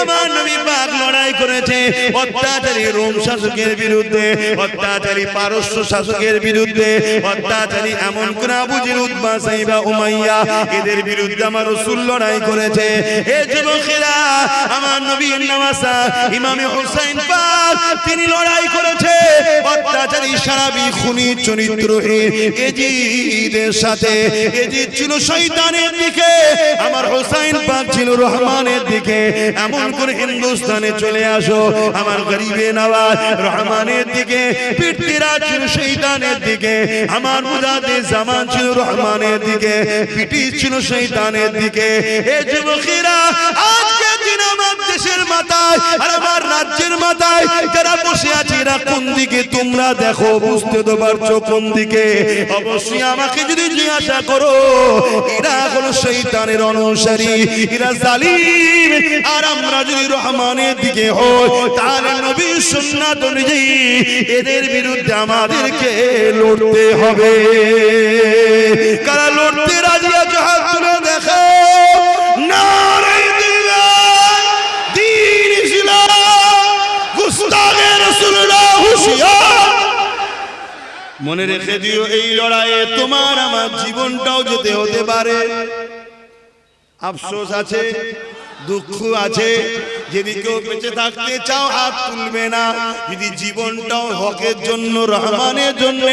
আমার নবী পাক লড়াই করেছে অত্যাচারী রোম শাসকের বিরুদ্ধে, অত্যাচারী পারস্য শাসকের বিরুদ্ধে, অত্যাচারী এমন কোন আবু জেহেল, উতবা, সাইবা, উমাইয়া, এদের বিরুদ্ধে আমার রাসূল লড়াই করেছে। এ যুবকেরা, আমার নবীর নওয়াসা ইমামে হুসাইন পাক তিনি লড়াই করেছে অত্যাচারী সারাবি খুনি চরিত্রহীন এজিদের সাথে। এজিদ ছিল শয়তানের দিকে, আমার হুসাইন পাক ছিল রহমানের দিকে। এমন করে হিন্দুস্তানে চলে আসো, আমার গরিবে নওয়াজ রহমানের দিকে, পিটিরা ছিল শয়তানের দিকে। আমার মুজাদ্দিদ জামান ছিল রহমানের দিকে, পিটি ছিল শয়তানের দিকে। এ যুবকেরা, আজকে দিন আমার দেশের মাথায় আর আমার রাজ্যের মাথায় যারা বসে আছে, এরা কোন দিকে তোমরা দেখো, বুঝতে তো পারছো কোন দিকে? অবশ্যই আমাকে যদি জিজ্ঞাসা করো, এরা হলো শয়তানের অনুসারী, এরা জালিম। আর আমরা যদি রহমানের দিকে হই, তাহলে নবীর সুন্নাত অনুযায়ী এদের বিরুদ্ধে আমাদেরকে লড়তে হবে। কারা লড়তে রাজি আছে হাত তুলে দেখো। নারে দিলাল, দ্বীন ইসলাম, গুস্তাখে রাসূলুল্লাহ হুঁশিয়ার। মনে রেখে দিও, এই লড়াইয়ে তোমার আমার জীবনটাও যেতে হতে পারে। আফসোস আছে, দুঃখ আছে। যদি কেউ বেঁচে থাকতে চাও হাত তুলবে না। যদি জীবনটাও হকের জন্য, রহমানের জন্য,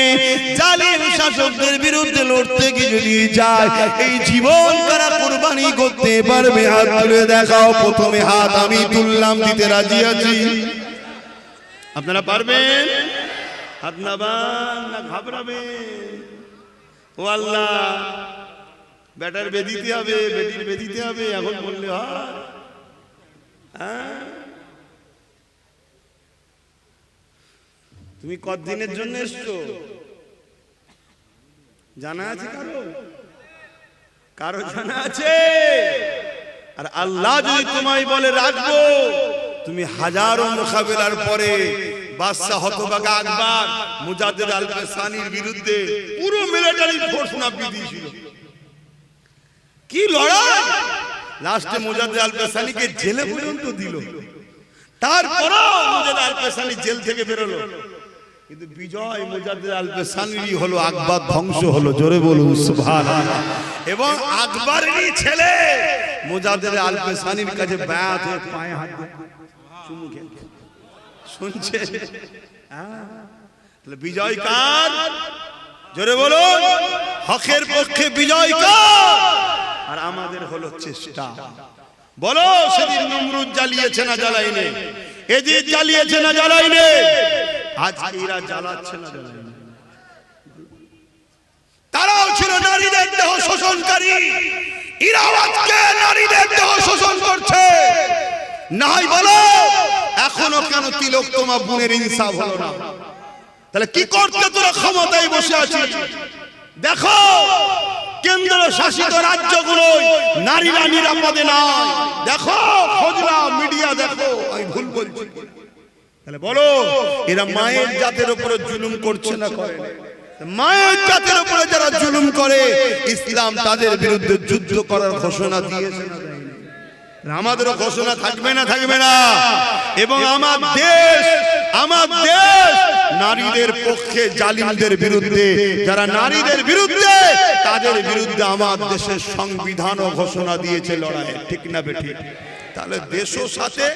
জালিম শাসকদের বিরুদ্ধে লড়তে গিয়ে যদি যায়, এই জীবন তারা কুরবানি করতে পারবে? হাত তুলে দেখাও। প্রথমে হাত আমি তুললাম, দিতে রাজি আছি। আপনারা পারবেন? হাত নামান, না ঘাবড়াবেন? ও আল্লাহ, বেটার বেদিতে হবে, বেটির বেদিতে হবে, এখন বললে হয়? তুমি কতদিনের জন্য এসছো জানা আছে কারো? কারো জানা আছে? আর আল্লাহ যদি তোমায় বলে রাখবো, তুমি হাজারো মোকাবেলার পরে বাদশা হতভাগা আকবর মুজাদ্দিদ আল-কাসানির বিরুদ্ধে পুরো মিলিটারি ফোর্স নামিয়ে দিয়েছিল। কি লড়াই! লাস্টে মুজাদ্দিদ আল-কাসানিকে জেলে পর্যন্ত দিল। তারপরও মুজাদ্দিদ আল-কাসানি জেল থেকে বেরোলো, কিন্তু বিজয় মুজাদ্দিদ আল-কাসানিরই হলো, আকবর ধ্বংস হলো। জোরে বলুন সুবহানাল্লাহ। এবং আকবরেরই ছেলে মুজাদ্দিদ আল-কাসানির কাছে বায়াত হয়ে পায়ে হাত দিয়ে চুমু খেয়ে শুনছে। তাহলে বিজয় কার? জোরে বলুন, হকের পক্ষে বিজয় কার? আর আমাদের হলো চেষ্টা। বলো, সেদিন নমরুদ জ্বালিয়েছে না জ্বালাইনি? এজিদ জ্বালিয়েছে না জ্বালাইনি? আজকে এরা জ্বালাচ্ছে না জ্বালাইনি? তারাও ছিল নারীদের দেহ শোষণকারী, এরাও আজকে নারীদের দেহ শোষণ করছে। নাই বলো, এখনো কেন তিলক তোমার বোনের ইনসাফ হলো না? তাহলে কি করতে তোরা ক্ষমতায় বসে আছিস? দেখো কেন্দ্র শাসিত রাজ্যগুলোয় নারীরা নিরাপদে নয়। দেখো খোঁজলা মিডিয়া, দেখো আমি ভুল বলছি? তাহলে বলো এরা মায়ের জাতের উপরে জুলুম করছে না করে? মায়ের জাতের উপরে যারা জুলুম করে ইসলাম তাদের বিরুদ্ধে যুদ্ধ করার ঘোষণা দিয়েছে। আমাদেরও ঘোষণা থাকবে না থাকবে না? এবং আমার দেশ নারীদের পক্ষে, জালিমদের বিরুদ্ধে, যারা নারীদের বিরুদ্ধে তাদের বিরুদ্ধে আমার দেশের সংবিধানও ঘোষণা দিয়েছে লড়াই। ঠিক না বেঠিক? তাহলে দেশও সাথে,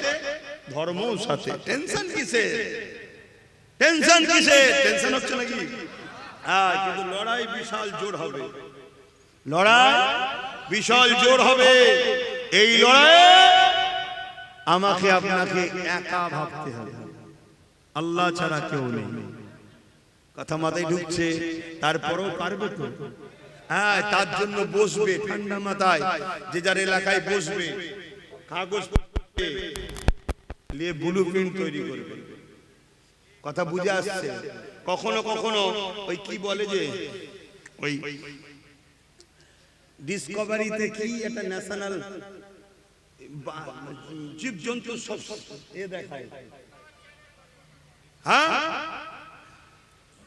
ধর্মও সাথে। টেনশন কিসে? টেনশন কিসে? টেনশন হচ্ছে নাকি? হ্যাঁ, কিন্তু লড়াই বিশাল জোর হবে। লড়াই বিশাল জোর হবে। এই লড়াইয়ে আমাকে আপনাকে একা ভাবতে হবে, আল্লাহ ছাড়া কেউ নেই। কথা মাথায় ঢুকছে? তারপরেও পারবে তো? হ্যাঁ, তার জন্য বসবে ঠান্ডা মাথায়, যে যার এলাকায় বসবে, কাগজ নিয়ে ব্লুপ্রিন্ট তৈরি করবে। কথা বুঝে আসছে? কখনো কখনো ওই কি বলে যে ওই ডিসকভারিতে কি একটা ন্যাশনাল জীবজন্তু সব এ দেখায়, হ্যাঁ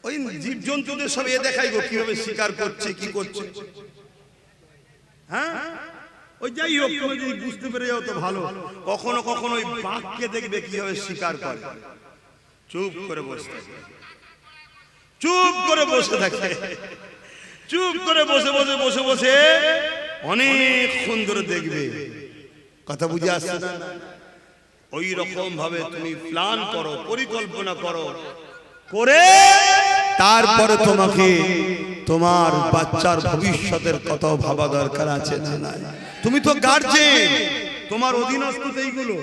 ওই জীবজন্তুদের সব এ দেখাই গো, কিভাবে শিকার করছে, কি করছে। হ্যাঁ, ওই যাই হোক, তুমি যদি বুঝতে পেরে যাও তো ভালো। কখনো কখনো ওই বাঘকে দেখবে কিভাবে শিকার করে, চুপ করে বসে থাকে, চুপ করে বসে থাকে, চুপ করে বসে বসে বসে বসে অনেক সুন্দর দেখবে। কথা বুঝে আসছে না? ওই রকম ভাবে তুমি প্ল্যান করো, পরিকল্পনা করো, করে তারপরে তোমাকে তোমার বাচ্চার ভবিষ্যতের কথা ভাবা দরকার আছে না? নাই? তুমি তো গার্জেন, তোমার অধীনস্থ এইগুলো,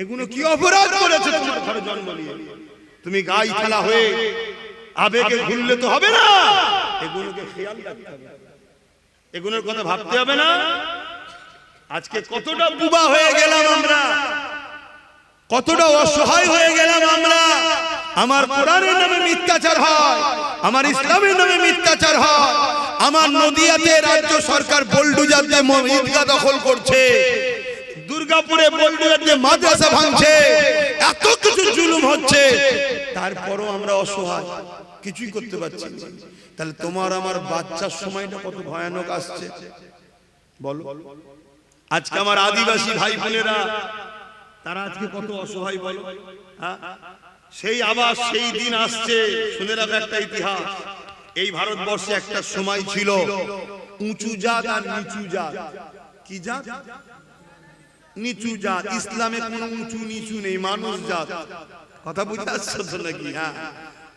এগুলো কি অপরাধ করেছে তোমার ঘরে জন্ম নিয়ে? তুমি গাই খেলা হয়ে আবেগে ভুললে তো হবে না, এগুলোকে খেয়াল রাখতে হবে, এগুলোর কথা ভাবতে হবে না? আজকে কতটা বুবা হয়ে গেলাম আমরা, কতটা অসহায় হয়ে গেলাম আমরা। আমার কোরআনের নামে মিথ্যাচার হয়, আমার ইসলামের নামে মিথ্যাচার হয়। আমার নদিয়াতে রাজ্য সরকার বোলডুজার দিয়ে ঈদগাহ দখল করছে, দুর্গাপুরে বোলডুজার দিয়ে মাদ্রাসা ভাঙছে, এত কিছু জুলুম হচ্ছে, তারপরও আমরা অসহায়, কিছুই করতে পারছি না। তাহলে তোমার আমার বাচ্চার সময়টা কত ভয়ানক আসছে বলো? আজকে আমার আদিবাসী ভাই বোনেরা তারা আজকে কত অসহায় বলো? সেই আবার সেই দিন আসছে। শুনে রাখো একটা ইতিহাস, এই ভারতবর্ষে একটা সময় ছিল উঁচু জাত আর নিচু জাত। কি জাত? নিচু জাত। ইসলামে কোনো উঁচু নিচু নেই, মানুষ জাত। কথা বুঝতে আসছো তো নাকি? হ্যাঁ,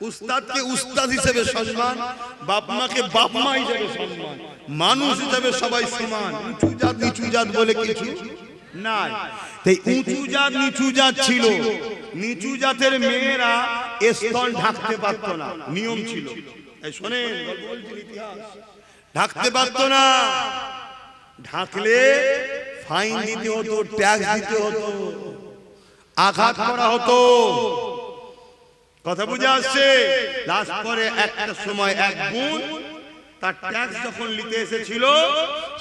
উস্তাদকে উস্তাদ হিসেবে সম্মান, বাপ মাকে বাপ মা হিসেবে সম্মান, মানুষ হিসেবে সবাই সমান। উঁচু জাত নিচু জাত বলে কিছু নাই। তাই উঁচু জাত নিচু জাত ছিল। নিচু জাতের মেয়েরা স্তন ঢাকতে পারতো না, নিয়ম ছিল। এই শোনেন, ঢাকতে পারতো না, ঢাকলে ফাইন দিতে হতো, ট্যাক্স দিতে হতো, আঘাত করা হতো। কথা বুঝে আসছে? লাস্ট পরে একটা সময় এক বোন তার ট্যাক্স যখন নিতে এসেছিল,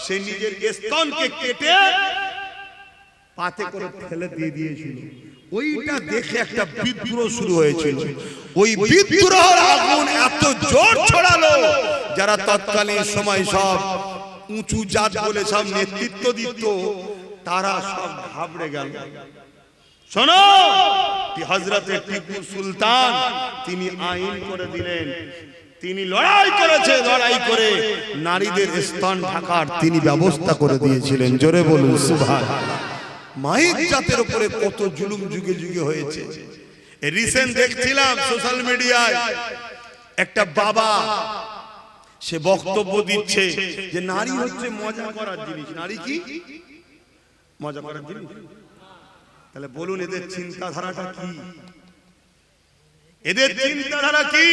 সে নিজের স্তনকে কেটে পাতে করে ফেলে দিয়ে দিয়েছিল। ওইটা দেখে একটা বিদ্রোহ শুরু হয়েছিল। ওই বিদ্রোহের আগুন এত জোর ছড়ালো, যারা তৎকালীন সময় সব উঁচু জাত বলে সব নেতৃত্ব দিত, তারা সব ঘাবড়ে গেল। শোনো, হযরতে টিপু সুলতান তিনি আইন করে দিলেন, তিনি লড়াই করেছে, লড়াই করে নারীদের স্তন ঢাকার তিনি ব্যবস্থা করে দিয়েছিলেন। জোরে বলুন সুবহানাল্লাহ। মায়ের জাতের উপরে কত জুলুম যুগে যুগে হয়েছে। রিসেন্ট দেখছিলাম সোশ্যাল মিডিয়ায় একটা বাবা, সে বক্তব্য দিচ্ছে যে নারী হচ্ছে মজা করার জিনিস। নারী কি মজা করার জিনিস? তাহলে বলুন এদের চিন্তাধারাটা কি? এদের চিন্তাধারা কি?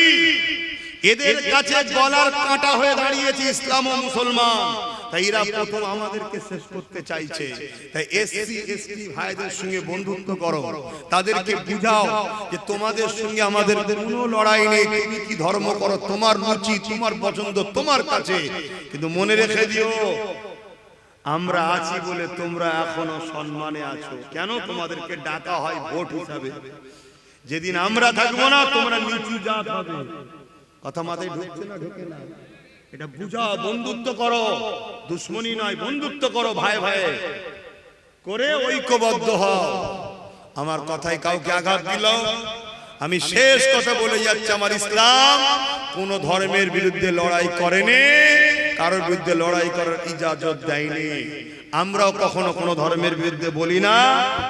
এদের কাছে গলার কাঁটা হয়ে দাঁড়িয়েছে ইসলাম ও মুসলমান। তাই এরা প্রথম আমাদেরকে শেষ করতে চাইছে। তাই এসসি এসটি ভাইদের সঙ্গে বন্ধুত্ব করো, তাদেরকে বুঝাও যে তোমাদের সঙ্গে আমাদের কোনো লড়াই নেই, তুমি কি ধর্ম করো তোমার রুচি তোমার পছন্দ তোমার কাছে, কিন্তু মনে রেখে দিও আমরা আছি বলে তোমরা এখনো সম্মানে আছো। কেন? তোমাদেরকে ডাকা হয় ভোট হিসাবে। যেদিন আমরা থাকবো না তোমরা নিচু জাত হবে। কথা মাথায় ঢুকছে না? ঢুকে না? এটা বুঝাও, বন্ধুত্ব করো, দুশ্মনী নয়, বন্ধুত্ব করো ভাই ভাই করে, ঐক্যবদ্ধ হও। আমার কথায় কাউকে আঘাত দিল? আমি শেষ কথা বলে যাচ্ছি, আমার ইসলাম কোন ধর্মের বিরুদ্ধে লড়াই করেনি, কারোর বিরুদ্ধে লড়াই করার ইজাজত দেয়নি। আমরাও কখনো কোনো ধর্মের বিরুদ্ধে বলি না,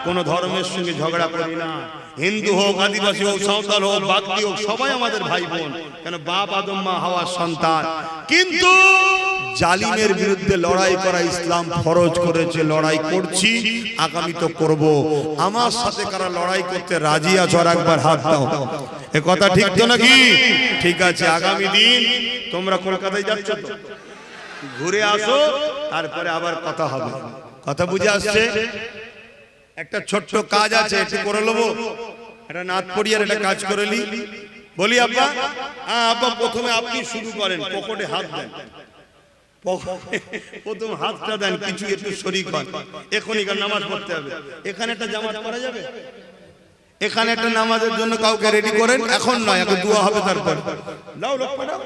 কোন ধর্মের সঙ্গে ঝগড়া করি না। হিন্দু হোক, আদিবাসী হোক, সাঁওতাল হোক, বাগদি হোক, সবাই আমাদের ভাই বোন। কেন? বাপ আদম মা হাওয়ার সন্তান। কিন্তু জালিমের বিরুদ্ধে লড়াই করা ইসলাম ফরজ করেছে, লড়াই করছি, আগামী তো করব। আমার সাথে কারা লড়াই করতে রাজি আছো? আর একবার হাত দাও। এ কথা ঠিক তো নাকি? ঠিক আছে, আগামী দিন তোমরা কলকাতায় যাচ্ছ তো, ঘুরে আসো, তারপরে আবার কথা হবে। কথা বুঝে আসছে? একটা ছোট্ট কাজ আছে, একটু করে নেবো। একটা নাথ পড়িয়ার একটা কাজ করে নি। বলি আব্বা? হ্যাঁ আব্বা, প্রথমে আপনি শুরু করেন, পকেটে হাত দেন, প্রথম হাতটা দেন, কিছু একটু শরীক হন। এখনই নামাজ পড়তে হবে। এখানে একটা জামাত করা যাবে? এখানে একটা নামাজের জন্য কাউকে রেডি করেন, এখন নয়, এখন দোয়া হবে তারপর। দাও লোক পাঠাও।